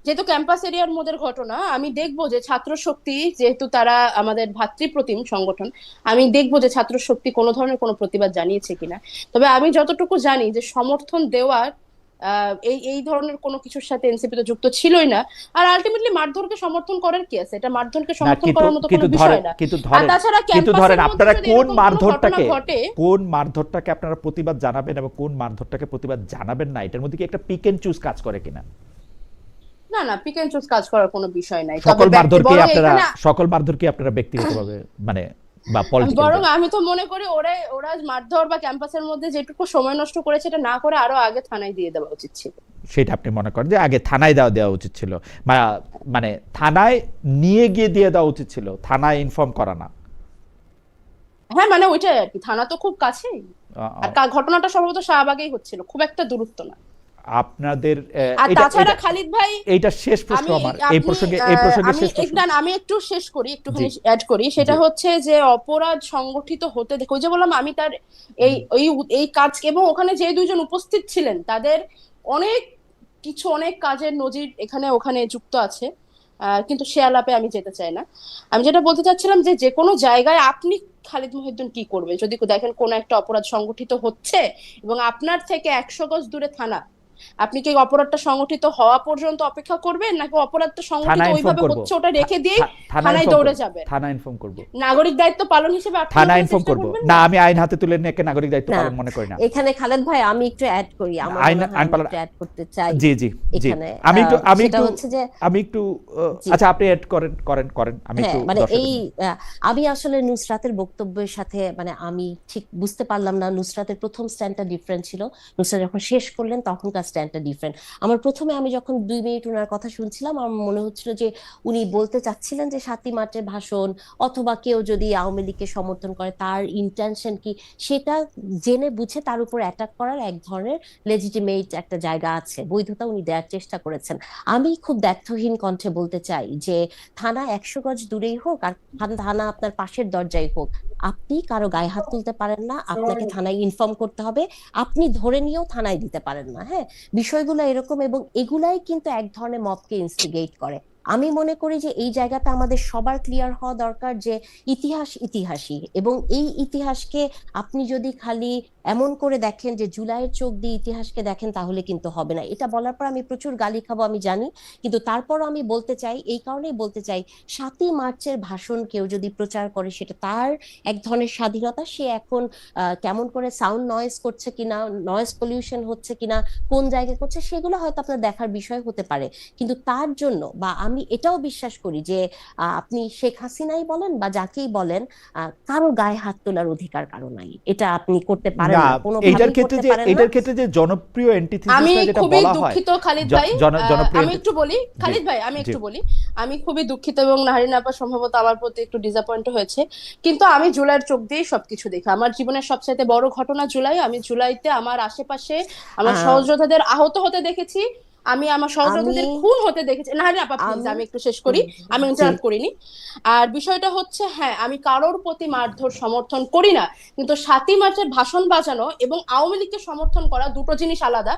যেহেতু ক্যাম্পাস এরিয়ার মধ্যে ঘটনা, আমি দেখবো যে ছাত্র শক্তি, যেহেতু তারা আমাদের ভাতৃপ্রতিম সংগঠন, আমি দেখবো যে ছাত্র শক্তি কোনো ধরনের কোনো প্রতিবাদ জানিয়েছে কিনা। তবে আমি যতটুকু জানি যে সমর্থন দেওয়ার এই এই ধরনের কোনো কিছুর সাথে এনসিপি তো যুক্ত ছিলই না। আর আলটিমেটলি মারধরকে সমর্থন করার কি আছে, এটা মারধরকে না সমর্থন কিন্তু করার মতো কোনো কিন্তু বিষয় ধরেন না। কিন্তু আর ধরেন তাছাড়া কিন্তু ধরেন ক্যাম্পাসের মধ্যে আপনারা যদি কোন এরকম কোনো ঘটনা মারধরটাকে ঘটে, আপনারা প্রতিবাদ জানাবেন এবং কোন মারধরটাকে প্রতিবাদ জানাবেন না, এটার মধ্যে কি একটা পিক এন্ড চুজ কাজ করে কিনা? না না, পিক এন্ড চুজ কাজ করার কোনো বিষয় নাই। সকল তবে মারধরকে বরং আপনারা এখানে ব্যক্তিগতভাবে মানে বা পলিটিক্যাল বরং আমি তো মনে করি ওরা ওরা মারধর বা ক্যাম্পাসের মধ্যে যেটুকু সময় নষ্ট করেছে এটা না করে আরো আগে থানায় দিয়ে দেওয়া উচিত ছিল। সেটা আপনি মনে করেন যে আগে থানায় দেওয়া উচিত ছিল, মানে থানায় নিয়ে গিয়ে দিয়ে দেওয়া উচিত ছিল, থানায় ইনফর্ম করা না? হ্যাঁ মানে ওইটাই আর কি, থানা তো খুব কাছেই। আর ঘটনাটা সম্ভবত শাহবাগেই হচ্ছিল, খুব একটা দূরত্ব না। আপনাদের আর তাছাড়া খালিদ ভাই, এইটা শেষ প্রশ্ন আমার এই প্রসঙ্গে শেষ প্রশ্ন। আমি একটু শেষ করি, একটুখানি অ্যাড করি, সেটা হচ্ছে যে অপরাধ সংগঠিত হতে দেখো, ওই যে বললাম আমি তার এই এই এই কাজ, এবং ওখানে যে দুইজন উপস্থিত ছিলেন তাদের অনেক কিছু, অনেক কাজের নজির এখানে ওখানে যুক্ত আছে। কিন্তু সে আলাপে আমি যেতে চাই না। আমি যেটা বলতে চাচ্ছিলাম যে যে কোনো জায়গায় আপনি খালিদ মহিউদ্দিন কি করবে যদি দেখেন কোনো একটা অপরাধ সংগঠিত হচ্ছে এবং আপনার থেকে 100 গজ দূরে থানা, আপনি কি অপরাধটা সংগঠিত হওয়া পর্যন্ত অপেক্ষা করবেন, নাকি অপরাধটা সংগঠিত ওইভাবে হচ্ছে ওটা রেখে দিয়ে থানায় দৌড়ে যাবেন? থানা ইনফর্ম করব। নাগরিক দায়িত্ব পালন হিসেবে আপনি থানা ইনফর্ম করব না, আমি আইন হাতে তুলে নিয়ে নাগরিক দায়িত্ব পালন মনে করি না। এখানে খালেদ ভাই আমি একটু অ্যাড করি, একটু অ্যাড করতে চাই। জি জি জি, আমি একটু আচ্ছা আপনি অ্যাড করেন আমি একটু মানে আমি আসলে নুসরাতের বক্তব্যের সাথে মানে আমি ঠিক বুঝতে পারলাম না, নুসরাতের প্রথম স্ট্যান্ডটা ডিফারেন্ট ছিল, নুসরাত যখন শেষ করলেন তখনকার স্ট্যান্ডটা ডিফারেন্ট। আমার প্রথমে আমি যখন 2 মিনিট ওনার কথা শুনছিলাম আমার মনে হচ্ছিল যে উনি বলতে চাচ্ছিলেন যে 7ই মার্চের ভাষণ অথবা কেউ যদি আওয়ামী লীগকে সমর্থন করে তার ইন্টেনশন কি সেটা জেনে বুঝে তার উপর অ্যাটাক করার এক ধরনের লেজিটিমেট একটা জায়গা আছে, বৈধতা উনি দেওয়ার চেষ্টা করেছেন। আমি খুব দ্ব্যর্থহীন কণ্ঠে বলতে চাই যে থানা 100 গজ দূরেই হোক আর থানা আপনার পাশের দরজায় হোক, আপনি কারো গায়ে হাত তুলতে পারেন না, আপনাকে থানায় ইনফর্ম করতে হবে, আপনি ধরে নিয়েও থানায় দিতে পারেন না। হ্যাঁ, বিষয়গুলো এরকম, এবং এগুলাই কিন্তু এক ধরনের মবকে ইনস্টিগেট করে। আমি মনে করি যে এই জায়গাটা আমাদের সবার ক্লিয়ার হওয়া দরকার যে ইতিহাস ইতিহাসই, এবং এই ইতিহাসকে আপনি যদি খালি এমন করে দেখেন যে জুলাইয়ের চোখ দিয়ে ইতিহাসকে দেখেন তাহলে কিন্তু হবে না। এটা বলার পর আমি প্রচুর গালি খাবো আমি জানি, কিন্তু তারপরও আমি বলতে চাই, এই কারণেই বলতে চাই 7ই মার্চের ভাষণ কেউ যদি প্রচার করে সেটা তার এক ধরনের স্বাধীনতা। সে এখন কেমন করে সাউন্ড নয়েজ করছে কিনা, নয়েজ পলিউশন হচ্ছে কিনা, কোন জায়গায় করছে, সেগুলো হয়তো আপনার দেখার বিষয় হতে পারে, কিন্তু তার জন্য বা আমি এটাও বিশ্বাস করি যে আপনি শেখ হাসিনাই বলেন বা যাকেই বলেন কারো গায়ে হাত তোলার অধিকার কারো নাই, এটা আপনি করতে পারেন না এটার ক্ষেত্রে যে জনপ্রিয় আমি খুবই দুঃখিত খালিদ ভাই, আমি একটু বলি খালিদ ভাই, আমি একটু বলি, আমি খুবই দুঃখিত এবং নাহরিন আপা সম্ভবত আমার প্রতি একটু ডিসঅ্যাপয়েন্ট হয়েছে, কিন্তু আমি জুলাইয়ের চোখ দিয়েই সবকিছু দেখি। আমার জীবনের সবচেয়ে বড় ঘটনা জুলাই। আমি জুলাইতে আমার আশেপাশে আমার সহযোদ্ধাদের আহত হতে দেখেছি, আমি আমার সহযোদ্ধাদের খুন হতে দেখেছি। নাহরিন আপা প্লিজ আমি একটু শেষ করি, আমি ইন্টারাপ্ট করিনি। আর বিষয়টা হচ্ছে, হ্যাঁ আমি কারোর প্রতি মারধর সমর্থন করি না, কিন্তু 7ই মার্চের ভাষণ বাজানো এবং আওয়ামী লীগকে সমর্থন করা দুটো জিনিস আলাদা।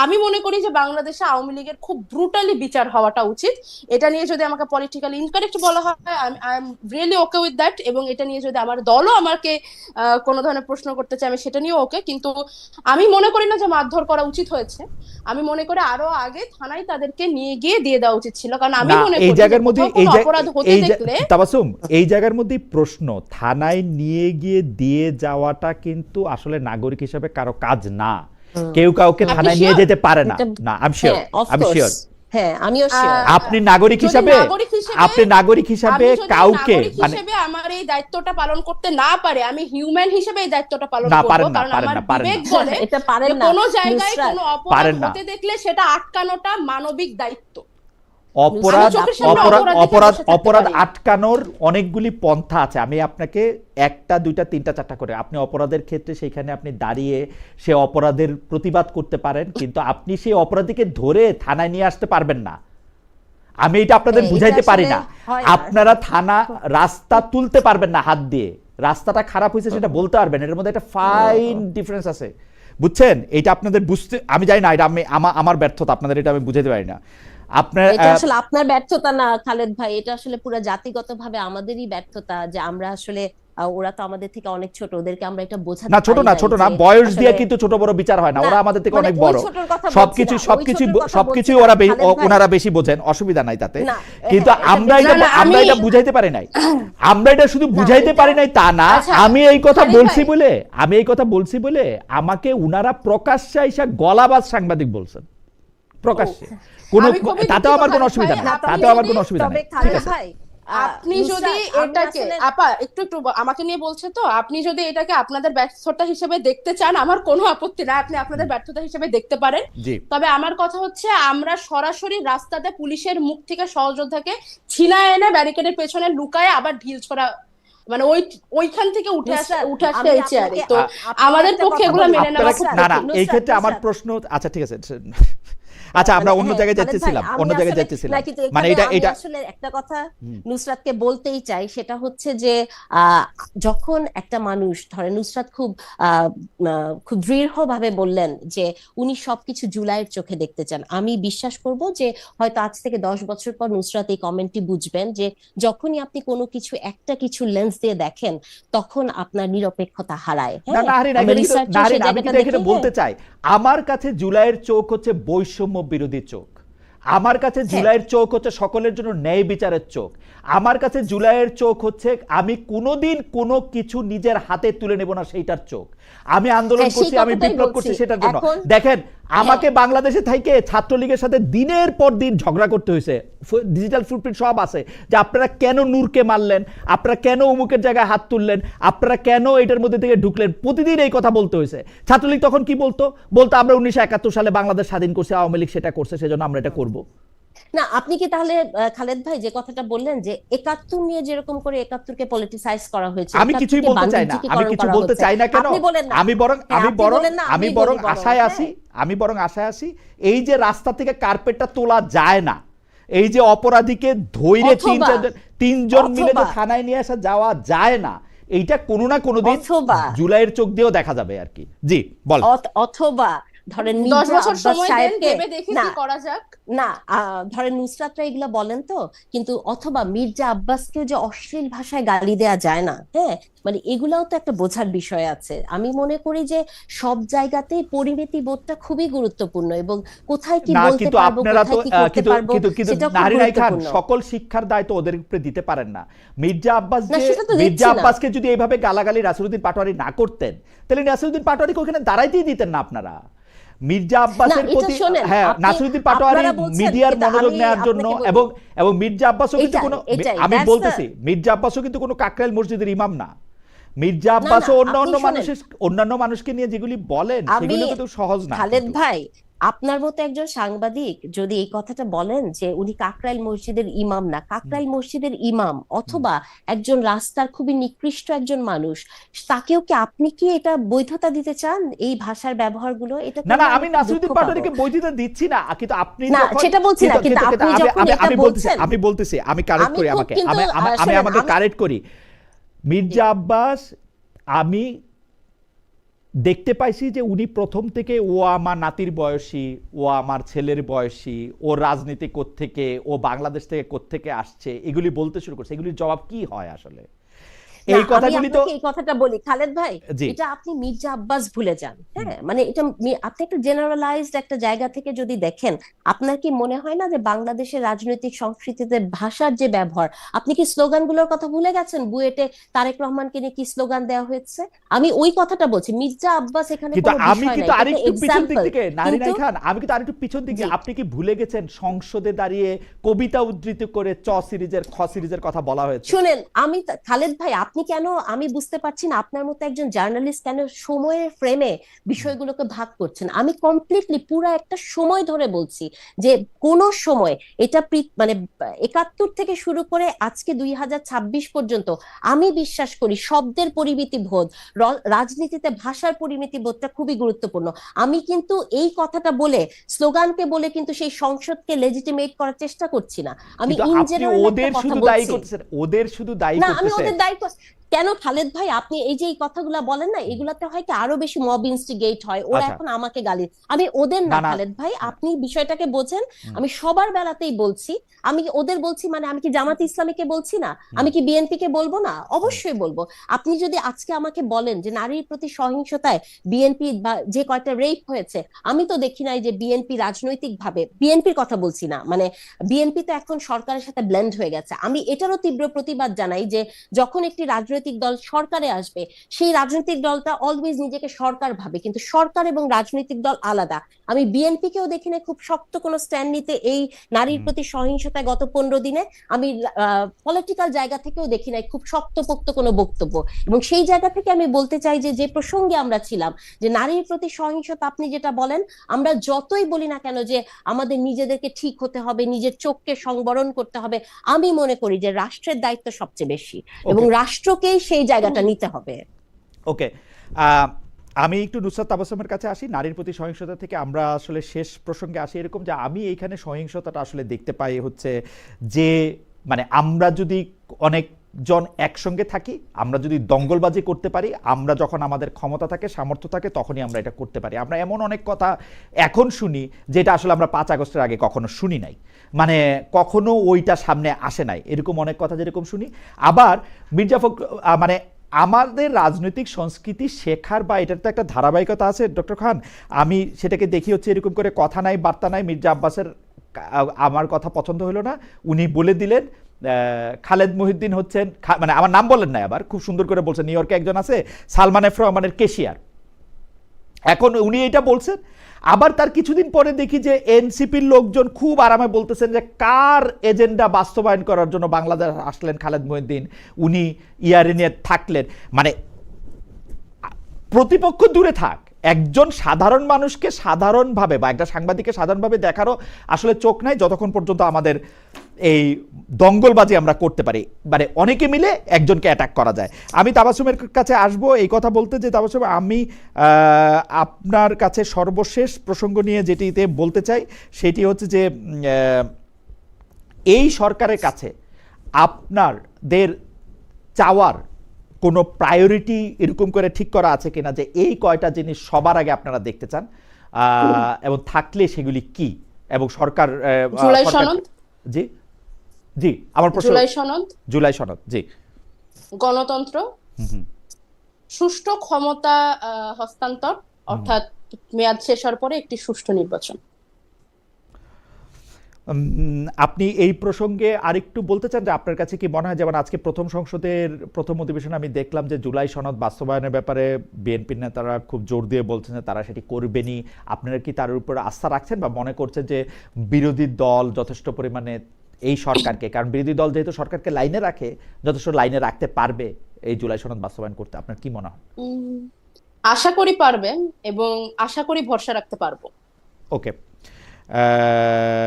আমি মনে করি যে বাংলাদেশে আওয়ামী লীগের খুব ব্রুটালি বিচার হওয়াটা উচিত। এটা নিয়ে যদি আমাকে পলিটিক্যালি ইনকারেক্ট বলা হয় I am really okay with that, এবং এটা নিয়ে যদি আমার দলও আমাকে কোনো ধরনের প্রশ্ন করতে চায় আমি সেটা নিয়ে ওকে, কিন্তু আমি মনে করি না যে মারধর করা উচিত হয়েছে। আমি মনে করি আরো আগে থানায় তাদেরকে নিয়ে গিয়ে দিয়ে দেওয়া উচিত ছিল, কারণ আমি মনে করি এই জায়গার মধ্যে অপরাধ হতে দেখলে তাবাসসুম এই জায়গার মধ্যে প্রশ্ন, থানায় নিয়ে গিয়ে দিয়ে যাওয়াটা কিন্তু আসলে নাগরিক হিসেবে কারো কাজ না, কেউ কাউকে থানায় নিয়ে যেতে পারে না। না আই এম শিওর হ্যাঁ আমিও শিওর, আপনি নাগরিক হিসাবে কাউকে মানে আমার এই দায়িত্বটা পালন করতে না পারে, আমি হিউম্যান হিসেবে এই দায়িত্বটা পালন করব, কারণ আমার বিবেক বলে এটা পারেন না, কোনো জায়গায় কোনো অপরাধ হতে দেখলে সেটা আটকানোটা মানবিক দায়িত্ব। অপরাধ আটকানোর অনেকগুলি পন্থা আছে, আমি আপনাকে 1টা 2টা 3টা 4টা করে, আপনি অপরাধের ক্ষেত্রে সেখানে আপনি দাঁড়িয়ে সে অপরাধের প্রতিবাদ করতে পারেন, কিন্তু আপনি সেই অপরাধীকে ধরে থানায় নিয়ে আসতে পারবেন না। আমি এটা আপনাদের বুঝাইতে পারি না, আপনারা রাস্তা তুলতে পারবেন না হাত দিয়ে, রাস্তাটা খারাপ হয়েছে সেটা বলতে পারবেন, এর মধ্যে একটা ফাইন ডিফারেন্স আছে, বুঝছেন? এটা আপনাদের বুঝতে, আমি জানি না, এটা আমার ব্যর্থতা, আপনাদের এটা আমি বুঝাইতে পারি না। আপনার এটা আসলে আপনার ব্যর্থতা না খালেদ ভাই, এটা আসলে পুরো জাতিগতভাবে আমাদেরই ব্যর্থতা, যে আমরা আসলে ওরা তো আমাদের থেকে অনেক ছোট, ওদেরকে আমরা এটা বোঝাতে না ছোট পারি না, নাই ছোট না, যে বয়স দিয়ে আসলে কিন্তু ছোট বড় বিচার হয় না, না, ওরা আমাদের থেকে মানে অনেক ওই বড়, ছোটর কথা বলছি সবকিছু না, ওই সবকিছু ছোটর কথা সবকিছু বলছি না, ওরা খালেদ ভাই। ওনারা বেশি বোঝেন, অসুবিধা নাই তাতে। না, কিন্তু হ্যাঁ, আমরা এটা এটা না, আমরা আমি- এটা বুঝাইতে পারি নাই, আমরা এটা শুধু না, বুঝাইতে এটা- পারি নাই তা না। আচ্ছা, আমি এই কথা খালিদ বলছি ভাই। বলে, আমি এই কথা বলছি বলে আমাকে উনারা প্রকাশ্যে আইসা গলাবাজ সাংবাদিক বলছেন, প্রকাশ্যে। কোনো আমি খুবই তাতেও আমার দুঃখিত কোনো খালিদ অসুবিধা ভাই, নেই, আপনি তাতেও আমার যদি- কোনো অসুবিধা তবে নেই, ঠিক খালেদ আছে। ভাই, আপনি নুসরাত, যদি আমি এটাকে আসলে- আপা একটু একটু আমাকে নিয়ে বলছে তো, আপনি যদি এটাকে আপনাদের ব্যর্থতা হিসেবে দেখতে চান, আমার কোনো আপত্তি নাই, আপনি আপনাদের ব্যর্থতা হিসেবে দেখতে পারেন। জি, তবে আমার কথা হচ্ছে, আমরা সরাসরি রাস্তাতে পুলিশের মুখ থেকে সহযোদ্ধাকে ছিনায় এনে ব্যারিকেডের পেছনে লুকায় আবার ঢিল ছোড়া, মানে ওইখান থেকে উঠে আসে নুসরাত, আসে আমি এই চেয়ারে। আপনাকে- তো আপনাকে আমাদের একটা পক্ষে কথা এগুলো বলি। মেনে নেওয়া খুব না না, কঠিন। এই ক্ষেত্রে আমার নুসরাত, প্রশ্ন, আচ্ছা ঠিক আছে, আচ্ছা আমরা অন্য হ্যাঁ, জায়গায় খালেদ ভাই, যাচ্ছিলাম, আমি অন্য জায়গায় আসলে- যাচ্ছিলাম, না, কিন্তু মানে এখানে এটা আমি এটা আসলে একটা কথা নুসরাতকে বলতেই চাই, সেটা হচ্ছে যে যখন একটা মানুষ, ধরে নুসরাত খুব দৃঢ়ভাবে বললেন যে উনি সবকিছু জুলাইয়ের চোখে দেখতে চান, আমি বিশ্বাস করব যে হয়তো আজ থেকে 10 বছর পর নুসরাত এই কমেন্টটি বুঝবেন যে যখনই আপনি কোনো কিছু একটা কিছু লেন্স দিয়ে দেখেন, তখন আপনার নিরপেক্ষতা হারায়। না হ্যাঁ, নাহরিন, আমরা এখানে কিন্তু research এ নাহরিন, সেই আমি কিন্তু জায়গাটা এখানে দেখি, বলতে চাই, আমার কাছে জুলাইয়ের চোখ হচ্ছে বৈষম্য বিরোধী চোখ, আমার কাছে জুলাইয়ের চোখ হচ্ছে সকলের জন্য ন্যায় বিচারের চোখ, আমার কাছে জুলাইয়ের চোখ হচ্ছে আমি কোনোদিন কোনো কিছু নিজের হাতে তুলে নেব না সেইটার চোখ, আমি আন্দোলন হ্যাঁ, সেই করছি, আমি কথাটাই বিপ্লব করছি বলছি। সেটার জন্য। এখন- দেখেন আমাকে বাংলাদেশে থেকে ছাত্রলীগের সাথে দিনের পর দিন ঝগড়া করতে হয়েছে, ডিজিটাল ফুটপ্রিন্ট সব আছে, যে আপনারা কেন নূরকে মারলেন, আপনারা কেন অমুকের জায়গায় হাত তুললেন, আপনারা কেন এটার মধ্যে থেকে ঢুকলেন, প্রতিদিন এই কথা বলতে হয়েছে। ছাত্রলীগ তখন কি বলতো, আমরা 1971 সালে বাংলাদেশ স্বাধীন করছি, আওয়ামী লীগ সেটা করছে, সেজন্য আমরা এটা করব। না, আপনি কি তাহলে খালেদ ভাই যে কথাটা বললেন যে 71 নিয়ে যেরকম করে 71কে পলিটিসাইজ করা হয়েছে, আমি কিছুই বলতে চাই না, আমি কিছু বলতে চাই না, কেন আমি বরং আশায় আছি, আমি বরং আশায় আছি এই যে রাস্তা থেকে কার্পেটটা তোলা যায় না, এই যে অপরাধীকে ধৈর্য তিনজন মিলে যে থানায় নিয়ে আসা যাওয়া যায় না, এইটা কোনো না কোনো দিন জুলাইয়ের চোখ দিয়েও দেখা যাবে আর কি। জি বল। অথবা ধরেন 10 বছর সময় দেন, ভেবে দেখি কি করা যাক। না, ধরেন নুসরাতরা এগুলা বলেন তো, কিন্তু অথবা মির্জা আব্বাসকেও যে অশ্লীল ভাষায় গালি দেয়া যায় না, হ্যাঁ, মানে এগুলাও তো একটা বোঝার বিষয় আছে। আমি মনে করি যে সব জায়গাতেই পরিণতি বোধটা খুবই গুরুত্বপূর্ণ, এবং কোথায় কি বলতে পারবো, কোথায় কি করতে পারবো, সেটাও খুব গুরুত্বপূর্ণ। সকল শিক্ষার দায়িত্ব ওদের উপরে দিতে পারেন না। মির্জা আব্বাসকে যদি এইভাবে গালাগালি নাসিরউদ্দিন পাটোয়ারি না করতেন, তাহলে নাসিরউদ্দিন পাটোয়ারিকে ওখানে দাঁড়াইতেই দিতেন না আপনারা। মির্জা আব্বাসের প্রতি, হ্যাঁ, নাসিরউদ্দিন পাটোয়ারি মিডিয়ার মনোযোগ নেওয়ার জন্য, এবং মির্জা আব্বাসও কিন্তু কোনো, আমি বলতেছি মির্জা আব্বাসও কিন্তু কোনো কাকরাইল মসজিদের ইমাম না। মির্জা আব্বাসও অন্যান্য মানুষকে নিয়ে যেগুলি বলেন সেগুলো কিন্তু সহজ না। খালেদ ভাই, আপনার মতো একজন সাংবাদিক যদি এই কথাটা বলেন যে উনি কাকরাইল মসজিদের ইমাম না, কাকরাইল মসজিদের ইমাম অথবা একজন রাস্তার খুবই নিকৃষ্ট একজন মানুষ, তাকেও কি আপনি কি এটা বৈধতা দিতে চান এই ভাষার ব্যবহারগুলো? এটা না না, আমি নাসিরউদ্দিন পাটোয়ারিকে বৈধতা দিচ্ছি না, কিন্তু আপনি না, সেটা বলছি না, কিন্তু আপনি যখন এটা বলছেন, আমি কারেক্ট করি, আমাকে কারেক্ট করি। মির্জা আব্বাস, আমি দেখতে পাইছি যে উনি প্রথম থেকে ও আমার নাতির বয়সী, ও আমার ছেলের বয়সী, ও রাজনীতি কোত্থেকে, ও বাংলাদেশ থেকে কোত্থেকে আসছে, এগুলি বলতে শুরু করছে। এগুলির জবাব কি হয় আসলে? এই কথাগুলি তো, এই কথাটা বলি খালেদ ভাই, এটা আপনি মির্জা আব্বাস ভুলে যান। হ্যাঁ, মানে এটা আপনি একটা জেনারেলাইজড একটা জায়গা থেকে যদি দেখেন, আপনার কি মনে হয় না যে বাংলাদেশের রাজনৈতিক সংস্কৃতিতে ভাষার যে ব্যবহার, আপনি কি স্লোগানগুলোর কথা ভুলে গেছেন? বুয়েটে তারেক রহমানকে নিয়ে কি স্লোগান দেওয়া হয়েছে? আমি ওই কথাটা বলছি, মির্জা আব্বাস এখানে কোনো বিষয় নাই। আমি কিন্তু আরেকটু পিছন দিক থেকে, নারিনা খান, আমি কিন্তু আরেকটু পিছন দিকে, আপনি কি ভুলে গেছেন সংসদে দাঁড়িয়ে কবিতা উদ্ধৃত করে চ সিরিজের, খ সিরিজের কথা বলা হয়েছে? শুনেন, আমি খালেদ ভাই, আপনি কেন, আমি বুঝতে পারছি না আপনার মতো একজন জার্নালিস্ট কেন সময়ের ফ্রেমে বিষয়গুলোকে ভাগ করছেন। আমি কমপ্লিটলি পুরো একটা সময় ধরে বলছি যে কোন সময় এটা মানে 71 থেকে শুরু করে আজকে 2026 পর্যন্ত আমি বিশ্বাস করি শব্দের পরিমিতি বোধ, রাজনীতিতে ভাষার পরিমিতি বোধটা খুবই গুরুত্বপূর্ণ। আমি কিন্তু এই কথাটা বলে, স্লোগানকে বলে কিন্তু সেই সংসদকে লেজিটিমেট করার চেষ্টা করছি না। আমি ইন জেনারেল ওদের শুধু দায়ী করতেছেন, ওদের শুধু দায়ী করতেছেন। না, আমি ওদের দায়ী কেন খালেদ ভাই আপনি এই যে এই কথাগুলা বলেন না, এগুলাতে হয় কি আরো বেশি মব ইনস্টিগেট হয়, ওরা আচ্ছা এখন আমাকে গালি, আমি ওদের না না না খালেদ ভাই, আপনি বিষয়টাকে বোঝেন। আমি সবার বেলাতেই বলছি, আমি কি ওদের বলছি মানে আমি কি জামাত ইসলামীকে বলছি না, আমি কি বিএনপি কে বলবো না? অবশ্যই বলবো। আপনি যদি আজকে আমাকে বলেন যে নারীর প্রতি সহিংসতায় বিএনপি বা যে কয়টা রেপ হয়েছে, আমি তো দেখি নাই যে বিএনপি রাজনৈতিক ভাবে, বিএনপির কথা বলছি না, মানে বিএনপি তো এখন সরকারের সাথে ব্লেন্ড হয়ে গেছে, আমি এটারও তীব্র প্রতিবাদ জানাই যে যখন একটি রাজনৈতিক দল সরকারে আসবে, সেই রাজনৈতিক দলটা অলওয়েজ নিজেকে সরকার ভাবে, কিন্তু সরকার এবং রাজনৈতিক দল আলাদা। আমি বিএনপি কেও দেখি না খুব শক্ত কোনো স্ট্যান্ড নিতে এই নারীর প্রতি সহিংসতায় গত 15 দিনে। আমি পলিটিক্যাল জায়গা থেকেও দেখি নাই খুব শক্তপোক্ত কোনো বক্তব্য। এবং সেই জায়গা থেকে আমি বলতে চাই যে যে প্রসঙ্গে আমরা ছিলাম, যে নারীর প্রতি সহিংসতা আপনি যেটা বলেন, আমরা যতই বলি না কেন যে আমাদের নিজেদেরকে ঠিক হতে হবে, নিজের চোখকে সংবরণ করতে হবে, আমি মনে করি যে রাষ্ট্রের দায়িত্ব সবচেয়ে বেশি এবং ওকে রাষ্ট্রকেই সেই জায়গাটা নিতে হবে। ওকে আমি একটু নুসরাত তাবাসসুমের কাছে আসি। নারীর প্রতি সহিংসতা থেকে আমরা আসলে শেষ প্রসঙ্গে আসি এরকম যে আমি এইখানে সহিংসতাটা আসলে দেখতে পাই হচ্ছে যে মানে আমরা যদি অনেকজন একসঙ্গে থাকি, আমরা যদি দঙ্গলবাজি করতে পারি, আমরা যখন আমাদের ক্ষমতা থাকে সামর্থ্য থাকে তখনই আমরা এটা করতে পারি। আমরা এমন অনেক কথা এখন শুনি যেটা আসলে আমরা 5 আগস্টের আগে কখনো শুনি নাই, মানে কখনো ওইটা সামনে আসে নাই, এরকম অনেক কথা যেরকম শুনি। আবার মির্জা মানে আমাদের রাজনৈতিক সংস্কৃতি শেখার বা এটার তো একটা ধারাবাহিকতা আছে ডক্টর খান, আমি সেটাকে দেখি হচ্ছে এরকম করে কথা নাই বার্তা নাই। মির্জা আব্বাসের আমার কথা পছন্দ হলো না, উনি বলে দিলেন খালেদ মহিউদ্দিন হচ্ছেন, মানে আমার নাম বলেন না, আবার খুব সুন্দর করে বলছেন নিউ ইয়র্কে একজন আছে সালমান এফ রহমানের কেশিয়ার, এখন উনি এটা বলছেন। আবার তার কিছুদিন পরে দেখি যে এনসিপির লোকজন খুব আরামে বলতেছেন যে কার এজেন্ডা বাস্তবায়ন করার জন্য বাংলাদেশ আসলেন খালেদ মহিউদ্দিন, উনি ইয়ারিনে থাকলেন। মানে প্রতিপক্ষ দূরে থাক, একজন সাধারণ মানুষকে সাধারণভাবে বা একটা সাংবাদিককে সাধারণভাবে দেখারও আসলে চোখ নাই যতক্ষণ পর্যন্ত আমাদের এই দঙ্গলবাজি আমরা করতে পারি, মানে অনেকে মিলে একজনকে অ্যাটাক করা যায়। আমি তাবাসসুমের কাছে আসবো এই কথা বলতে যে তাবাসসুম, আমি আপনার কাছে সর্বশেষ প্রসঙ্গ নিয়ে যেটিতে বলতে চাই সেটি হচ্ছে যে এই সরকারের কাছে আপনাদের চাওয়ার কোনো প্রায়োরিটি এরকম করে ঠিক করা আছে কিনা যে এই কয়টা জিনিস সবার আগে আপনারা দেখতে চান, এবং থাকলে সেগুলি কি? এবং সরকার জুলাই সনদ, জি জি আমার প্রশ্ন, জুলাই সনদ, জি, গণতন্ত্র, সুষ্ঠু ক্ষমতা হস্তান্তর, অর্থাৎ মেয়াদ শেষ হওয়ার পরে একটি সুষ্ঠু নির্বাচন। আপনি এই প্রসঙ্গে আরেকটু বলতে চান যে আপনার কাছে কি মনে হয়, যেমন আজকে প্রথম সংসদের প্রথম অধিবেশনে আমি দেখলাম যে জুলাই সনদ বাস্তবায়নের ব্যাপারে বিএনপির নেতারা খুব জোর দিয়ে বলছেন যে তারা সেটি করবেনই, আপনারা কি তার উপর আস্থা রাখছেন বা মনে করছেন যে বিরোধী দল যথেষ্ট পরিমাণে এই সরকারকে, কারণ বিরোধী দল যেহেতু সরকারকে লাইনে রাখে, যথেষ্ট লাইনে রাখতে পারবে এই জুলাই সনদ বাস্তবায়ন করতে? আপনার কি মনে হয়? আশা করি পারবে এবং আশা করি ভরসা রাখতে পারবো। ওকে,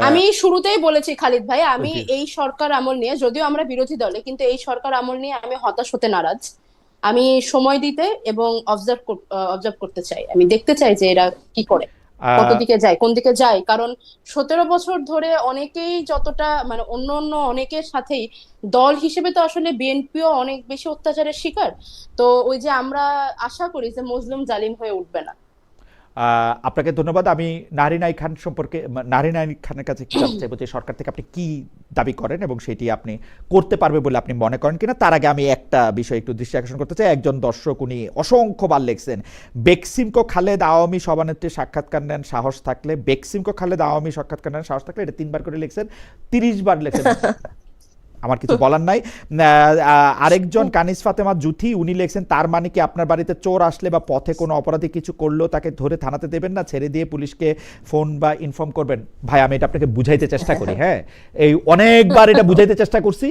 আমি শুরুতেই বলেছি খালিদ ভাই, আমি এই সরকার আমল নিয়ে, যদিও আমরা বিরোধী দলে, কিন্তু এই সরকার আমল নিয়ে আমি হতাশ হতে নারাজ। আমি সময় দিতে এবং অবজার্ভ করতে চাই, আমি দেখতে চাই যে এরা কি করে, কত দিকে যায়, কোন দিকে যায়। কারণ 17 বছর ধরে অনেকেই যতটা, মানে অন্য অন্য অনেকের সাথেই দল হিসেবে তো আসলে বিএনপিও অনেক বেশি অত্যাচারের শিকার। তো ওই যে আমরা আশা করি যে মজলুম জালিম হয়ে উঠবে না। আপনাকে ধন্যবাদ। আমি নারিনাই খান সম্পর্কে, নারিনাই খানের কাছে কি জানতে চাইবো যে সরকার থেকে আপনি কি দাবি করেন এবং সেটি আপনি করতে পারবে বলে আপনি মনে করেন কিনা। তার আগে আমি একটা বিষয় একটু দৃষ্টি আকর্ষণ করতে চাই। একজন দর্শক উনি অসংখ্যবার লিখছেন, বেক্সিমকো খালেদ আওয়ামী সভানেত্রী সাক্ষাৎকার নেন সাহস থাকলে, বেক্সিমকো খালেদ আওয়ামী সাক্ষাৎকার নেন সাহস থাকলে, এটা 3 বার করে লিখছেন, 30 বার লিখছেন, আমার কিছু বলার নাই। আরেকজন কানিস ফাতেমা জুথি, উনি লিখছেন তার মানে কি আপনার বাড়িতে চোর আসলে বা পথে কোনো অপরাধী কিছু করলেও তাকে ধরে থানাতে দেবেন না, ছেড়ে দিয়ে পুলিশকে ফোন বা ইনফর্ম করবেন? ভাই আমি এটা আপনাকে বুঝাইতে চেষ্টা করি, হ্যাঁ এই অনেকবার এটা বুঝাইতে চেষ্টা করছি,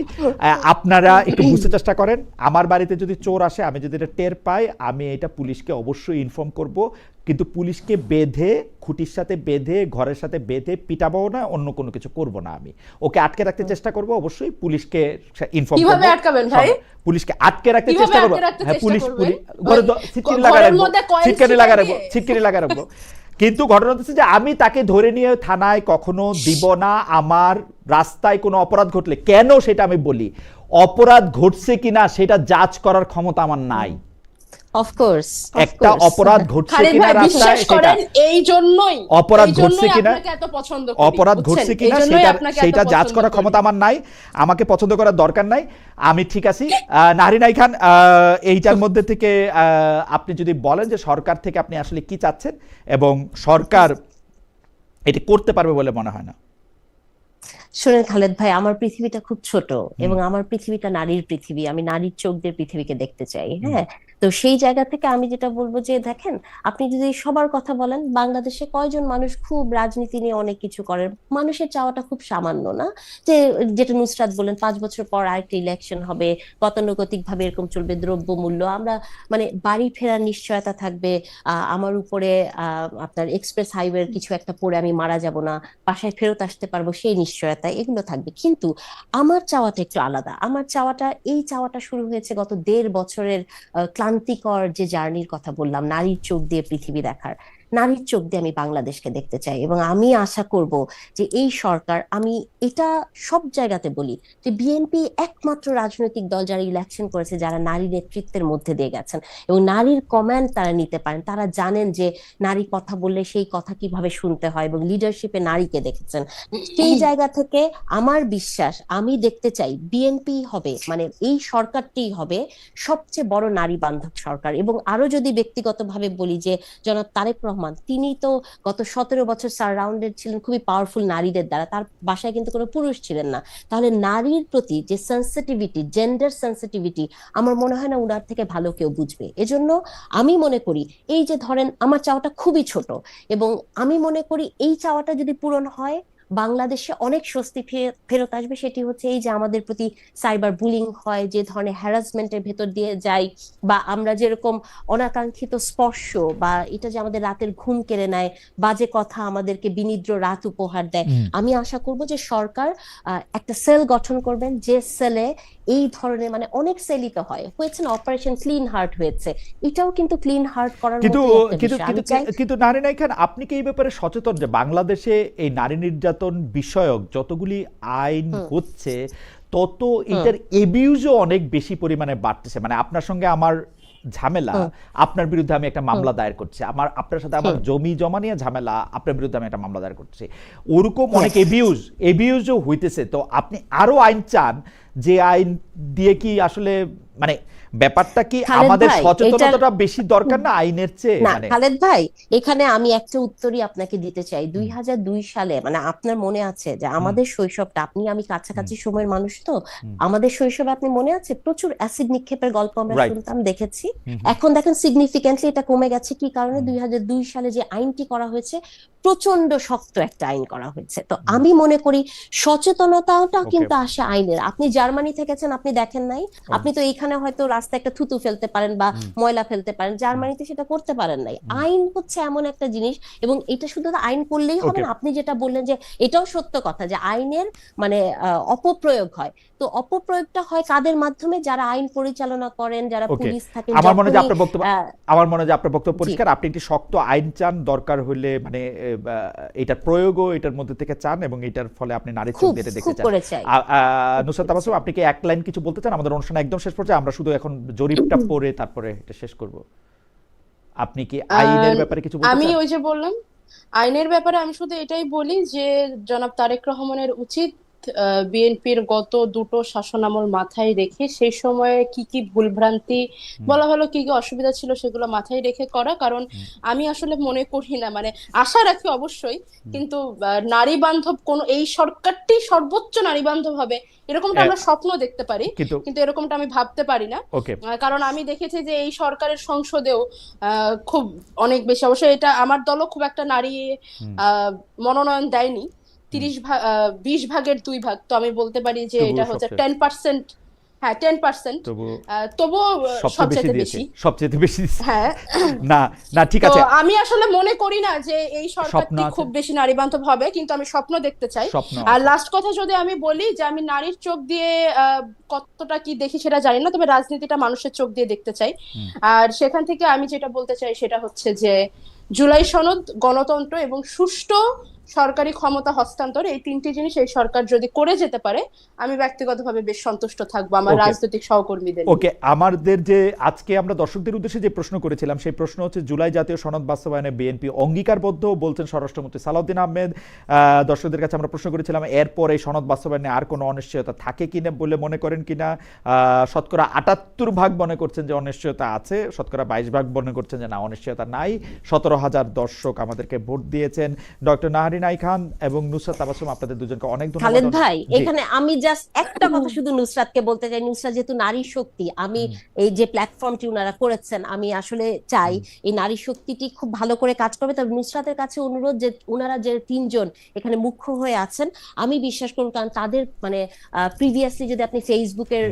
আপনারা একটু বুঝতে চেষ্টা করেন। আমার বাড়িতে যদি চোর আসে, আমি যদি এটা টের পাই, আমি এটা পুলিশকে অবশ্যই ইনফর্ম করব, কিন্তু পুলিশকে বেঁধে, খুঁটির সাথে বেঁধে, ঘরের সাথে বেঁধে পিটাবো না, অন্য কোনো কিছু করব না। আমি ওকে আটকে রাখতে চেষ্টা করব, অবশ্যই পুলিশকে ইনফর্ম করব। কিভাবে আটকাবেন ভাই? পুলিশকে আটকে রাখতে চেষ্টা করব, হ্যাঁ পুলিশ ঘরে ছিটকিনি লাগা রাখবো, ছিটকিনি লাগা রাখবো, কিন্তু ঘটনা হচ্ছে যে আমি তাকে ধরে নিয়ে থানায় কখনো দিব না। আমার রাস্তায় কোনো অপরাধ ঘটলে কেন সেটা আমি বলি, অপরাধ ঘটছে কিনা সেটা জাজ করার ক্ষমতা আমার নাই। অফকোর্স একটা অপরাধ ঘটছে খালিদ কিনা ভাই বিশ্বাস রাস্তায়, সেটা করেন এই জন্যই অপরাধ ঘটছে কিনা, আপনাকে এত পছন্দ করি, অপরাধ বুঝছেন? ঘটছে এই কিনা জন্যই আপনাকে এত সেটা জাজ পছন্দ করার করি। ক্ষমতা আমার নাই। আমাকে পছন্দ করার দরকার নাই, আমি ঠিক আছি। নাহরিন খান, এইটার মধ্যে থেকে আপনি যদি বলেন যে সরকার থেকে আপনি আসলে কি চাচ্ছেন এবং সরকার এটি করতে পারবে বলে মনে হয় না। শোনেন খালেদ ভাই, আমার পৃথিবীটা খুব ছোট এবং আমার পৃথিবীটা নারীর পৃথিবী, আমি নারীর চোখ দিয়ে পৃথিবীকে দেখতে চাই। হ্যাঁ, তো সেই জায়গা থেকে আমি যেটা বলবো যে দেখেন, আপনি যদি সবার কথা বলেন, বাংলাদেশে কয়জন মানুষ খুব রাজনীতি নিয়ে অনেক কিছু করেন, মানুষের চাওয়াটা খুব সামান্য না, যে যেটা নুসরাত বলেন 5 বছর পর আরেকটা ইলেকশন হবে, গতানুগতিক ভাবে এরকম চলবে, দ্রব্যমূল্য, আমরা মানে বাড়ি ফেরার নিশ্চয়তা থাকবে, আমার উপরে আপনার এক্সপ্রেস হাইওয়ের কিছু একটা পড়ে আমি মারা যাব না, বাসায় ফেরত আসতে পারবো সেই নিশ্চয়তা, এগুলো থাকবে। কিন্তু আমার চাওয়াটা একটু আলাদা। আমার চাওয়াটা, এই চাওয়াটা শুরু হয়েছে গত 1.5 বছরের ক্লান্তিকর যে জার্নির কথা বললাম, নারীর চোখ দিয়ে পৃথিবী দেখার, নারীর চোখ দিয়ে আমি বাংলাদেশকে দেখতে চাই। এবং আমি আশা করব যে এই সরকার, আমি এটা সব জায়গাতে বলি যে বিএনপি একমাত্র রাজনৈতিক দল যারা ইলেকশন করেছে, যারা নারী নেতৃত্বের মধ্যে দিয়ে গেছেন এবং নারীর কমান্ড তারা নিতে পারেন, তারা জানেন যে নারী কথা বললে সেই কথা কিভাবে শুনতে হয়, এবং লিডারশিপে নারীকে দেখেছেন। সেই জায়গা থেকে আমার বিশ্বাস, আমি দেখতে চাই বিএনপি হবে, মানে এই সরকারটি হবে সবচেয়ে বড় নারী বান্ধব সরকার। এবং আরো যদি ব্যক্তিগতভাবে বলি, যে জনাব তারেক রহমান, তিনি তো গত 17 বছর সারাউন্ডেড ছিলেন খুবই পাওয়ারফুল নারীদের দ্বারা, তার বাসায় কিন্তু কোনো পুরুষ ছিলেন না। তাহলে নারীর প্রতি যে সেন্সিটিভিটি, জেন্ডার সেন্সিটিভিটি, আমার মনে হয় না উনার থেকে ভালো কেউ বুঝবে। এজন্য আমি মনে করি, এই যে ধরেন আমার চাওয়াটা খুবই ছোট, এবং আমি মনে করি এই চাওয়াটা যদি পূরণ হয়, বাংলাদেশে অনেক স্বস্তি ফেরত আসবে। সেটি হচ্ছে এই যে আমাদের প্রতি সাইবার বুলিং হয়, যে ধরনের হ্যারাসমেন্টের ভেতর দিয়ে যাই, বা আমরা যেরকম অনাকাঙ্ক্ষিত স্পর্শ, বা এটা যে আমাদের রাতের ঘুম কেড়ে নেয়, বাজে কথা আমাদেরকে বিনিদ্র রাত উপহার দেয়। আমি আশা করব যে সরকার একটা সেল গঠন করবেন, যে সেলে এই ধরনের, মানে অনেক সেলই তো হয়েছে না, অপারেশন ক্লিন হার্ট হয়েছে, এটাও কিন্তু ক্লিন হার্ট করার কিন্তু মতো একটা কিন্তু বিষয়। আমি কিন্তু চাই কিন্তু নারিন খান, আপনি কি এই ব্যাপারে সচেতন যে বাংলাদেশে এই নারী নির্যাতন বিষয়ক যতগুলি আইন হচ্ছে, তত এটার এবিউজও অনেক বেশি পরিমাণে বাড়তেছে। মানে আপনার সঙ্গে আমার ঝামেলা, আপনার বিরুদ্ধে আমি একটা মামলা দায়ের করছি, আপনার সাথে আমার জমি জমা নিয়ে ঝামেলা, আপনার বিরুদ্ধে আমি একটা মামলা দায়ের করছি, ওরকম অনেক এবিউজও হইতেছে। তো আপনি আরো আইন চান, যে আইন দিয়ে কি আসলে মানে ব্যাপারটা কি আমাদের সচেতনতাটা বেশি দরকার না আইনের চেয়ে? না মানে খালেদ ভাই, এখানে আমি একটা উত্তরই আপনাকে দিতে চাই। 2002 সালে, মানে আপনার মনে আছে যে আমাদের শৈশবটা, আমি কাছাকাছি সময়ের মানুষ, তো আমাদের শৈশবে আপনি মনে আছে প্রচুর অ্যাসিড নিক্ষেপের গল্প আমরা শুনতাম, দেখেছি। এখন দেখেন সিগনিফিকেন্টলি এটা কমে গেছে। কি কারণে? 2002 সালে যে আইনটি করা হয়েছে, প্রচন্ড শক্ত একটা আইন করা হয়েছে। তো আমি মনে করি সচেতনতাটা কিন্তু আসে আইনের। আপনি জার্মানি থেকেছেন, আপনি দেখেন নাই? আপনি তো এইখানে হয়তো রাস্তায় একটা থুতু ফেলতে পারেন বা ময়লা ফেলতে পারেন, জার্মানিতে সেটা করতে পারেন নাই। আইন হচ্ছে এমন একটা জিনিস, এবং এটা শুধু আইন করলেই হবে না। আপনি যেটা বললেন যে এটাও সত্য কথা, যে আইনের মানে অপপ্রয়োগ হয়। তো অপপ্রয়োগটা হয় কাদের মাধ্যমে? যারা আইন পরিচালনা করেন, যারা পুলিশ থাকেন। আমার মনে হয় যে আপনার বক্তব্য পরিষ্কার। আপনি একটি শক্ত আইন চান, দরকার হলে মানে এটার প্রয়োগও এটার মধ্যে থেকে চান, এবং এটার ফলে আপনি নারী চোখ দিয়ে দেখতে চান। নুসরাত তাবাসসুম, আপনি কি এক লাইন কিছু বলতে চান? আমাদের অনুষ্ঠান একদম শেষ পর্যায়ে, আমরা শুধু এখন জরিপটা পড়ে তারপরে এটা শেষ করব। আপনি কি আইনের ব্যাপারে কিছু বলতে চান? আমি ওই যে বললাম, আইনের ব্যাপারে আমি শুধু এটাই বলি যে জনাব তারেক রহমানের উচিত বিএনপির গত দুটো শাসনামল মাথায় রেখে, সেই সময়ে কি কি ভুলভ্রান্তি বলা হলো, কি কি অসুবিধা ছিল, সেগুলো মাথায় রেখে করা। কারণ আমি আসলে মনে করি না, মানে আশা রাখি অবশ্যই, কিন্তু নারী বান্ধব কোন এই সরকারটি সর্বোচ্চ নারী বান্ধব হবে এরকমটা আমরা স্বপ্ন দেখতে পারি, কিন্তু এরকমটা আমি ভাবতে পারি না। কারণ আমি দেখেছি যে এই সরকারের সংসদেও খুব অনেক বেশি, অবশ্যই এটা আমার দলও খুব একটা নারী মনোনয়ন দেয়নি, 20 ভাগের 2 ভাগ। তো আমি বলতে পারি যে এটা হচ্ছে 10%, হ্যাঁ 10%, তবুও সবচেয়ে বেশি। হ্যাঁ না ঠিক আছে। আমি আসলে মনে করি না যে এই সরকারটি খুব বেশি নারী বান্ধব হবে, কিন্তু আমি স্বপ্ন দেখতে চাই। আর লাস্ট কথা যদি আমি বলি, যে আমি নারীর চোখ দিয়ে কতটা কি দেখি সেটা জানি না, তবে রাজনীতিটা মানুষের চোখ দিয়ে দেখতে চাই। আর সেখান থেকে আমি যেটা বলতে চাই সেটা হচ্ছে যে জুলাই সনদ, গণতন্ত্র এবং সুষ্ঠু সরকারি ক্ষমতা হস্তান্তর, এই তিনটি জিনিস এই সরকার যদি করে যেতে পারে, আমি ব্যক্তিগতভাবে বেশ সন্তুষ্ট থাকবো আমার Okay. রাজনৈতিক সহকর্মীদের নিয়ে। ওকে, আমাদের যে আজকে আমরা দর্শকদের উদ্দেশ্যে যে প্রশ্ন করেছিলাম সেই প্রশ্ন হচ্ছে জুলাই জাতীয় সনদ বাস্তবায়নে বিএনপি অঙ্গীকারবদ্ধ বলছেন স্বরাষ্ট্রমন্ত্রী সালাউদ্দিন আহমেদ। দর্শকদের কাছে আমরা প্রশ্ন করেছিলাম এরপর এই সনদ বাস্তবায়নে আর কোনো অনিশ্চয়তা থাকে কিনা বলে মনে করেন কিনা। শতকরা 78% মনে করছেন যে অনিশ্চয়তা আছে, শতকরা 22% মনে করছেন যে না, অনিশ্চয়তা নাই। 17,000 দর্শক আমাদেরকে ভোট দিয়েছেন। ডক্টর নাহারিন আই খান এবং নুসরাত তাবাসসুম, আপনাদের দুজনকে অনেক ধন্যবাদ। খালেদ ভাই, জি। এখানে আমি জাস্ট একটা কথা শুধু নুসরাতকে বলতে চাই। নুসরাত যেহেতু নারী শক্তি, আমি এই যে প্ল্যাটফর্মটি উনারা করেছেন, আমি আসলে চাই এই নারী শক্তিটি খুব ভালো করে কাজ করবে। তবে নুসরাতের কাছে অনুরোধ যে উনারা যে তিনজন এখানে মুখ্য হয়ে আছেন, আমি বিশ্বাস করব, কারণ তাদের মানে প্রিভিয়াসলি যদি আপনি ফেসবুকের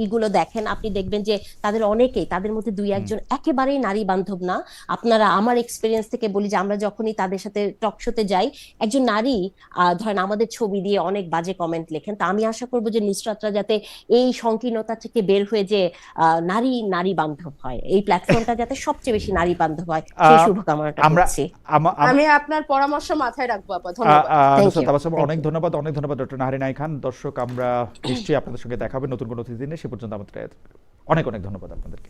ইগুলো দেখেন, আপনি দেখবেন যে তাদের অনেকেই, তাদের মধ্যে দুই একজন একেবারেই নারী বান্ধব না। আপনারা, আমার এক্সপিরিয়েন্স থেকে বলি যে আমরা যখনই তাদের সাথে টক শোতে যাই, একজন নারী ধরেন আমাদের ছবি দিয়ে অনেক বাজে কমেন্ট লেখেন। তা আমি আশা করবো যে নুসরাতরা যাতে এই সংকীর্ণতা থেকে বের হয়ে যে নারী বান্ধব হয়, এই প্ল্যাটফর্মটা যাতে সবচেয়ে বেশি নারী বান্ধব হয়, সেই শুভকামনাটা করছি। আমি আপনার পরামর্শ মাথায় রাখবো আপা, ধন্যবাদ। নুসরাত তাবাসসুম, অনেক ধন্যবাদ, অনেক ধন্যবাদ ডক্টর নাহারিন আই খান। দর্শক, আমরা নিশ্চয়ই আপনাদের সঙ্গে দেখা হবে নতুন কোনো অতিথি দিনে। সে পর্যন্ত আমাদের অনেক অনেক ধন্যবাদ আপনাদেরকে।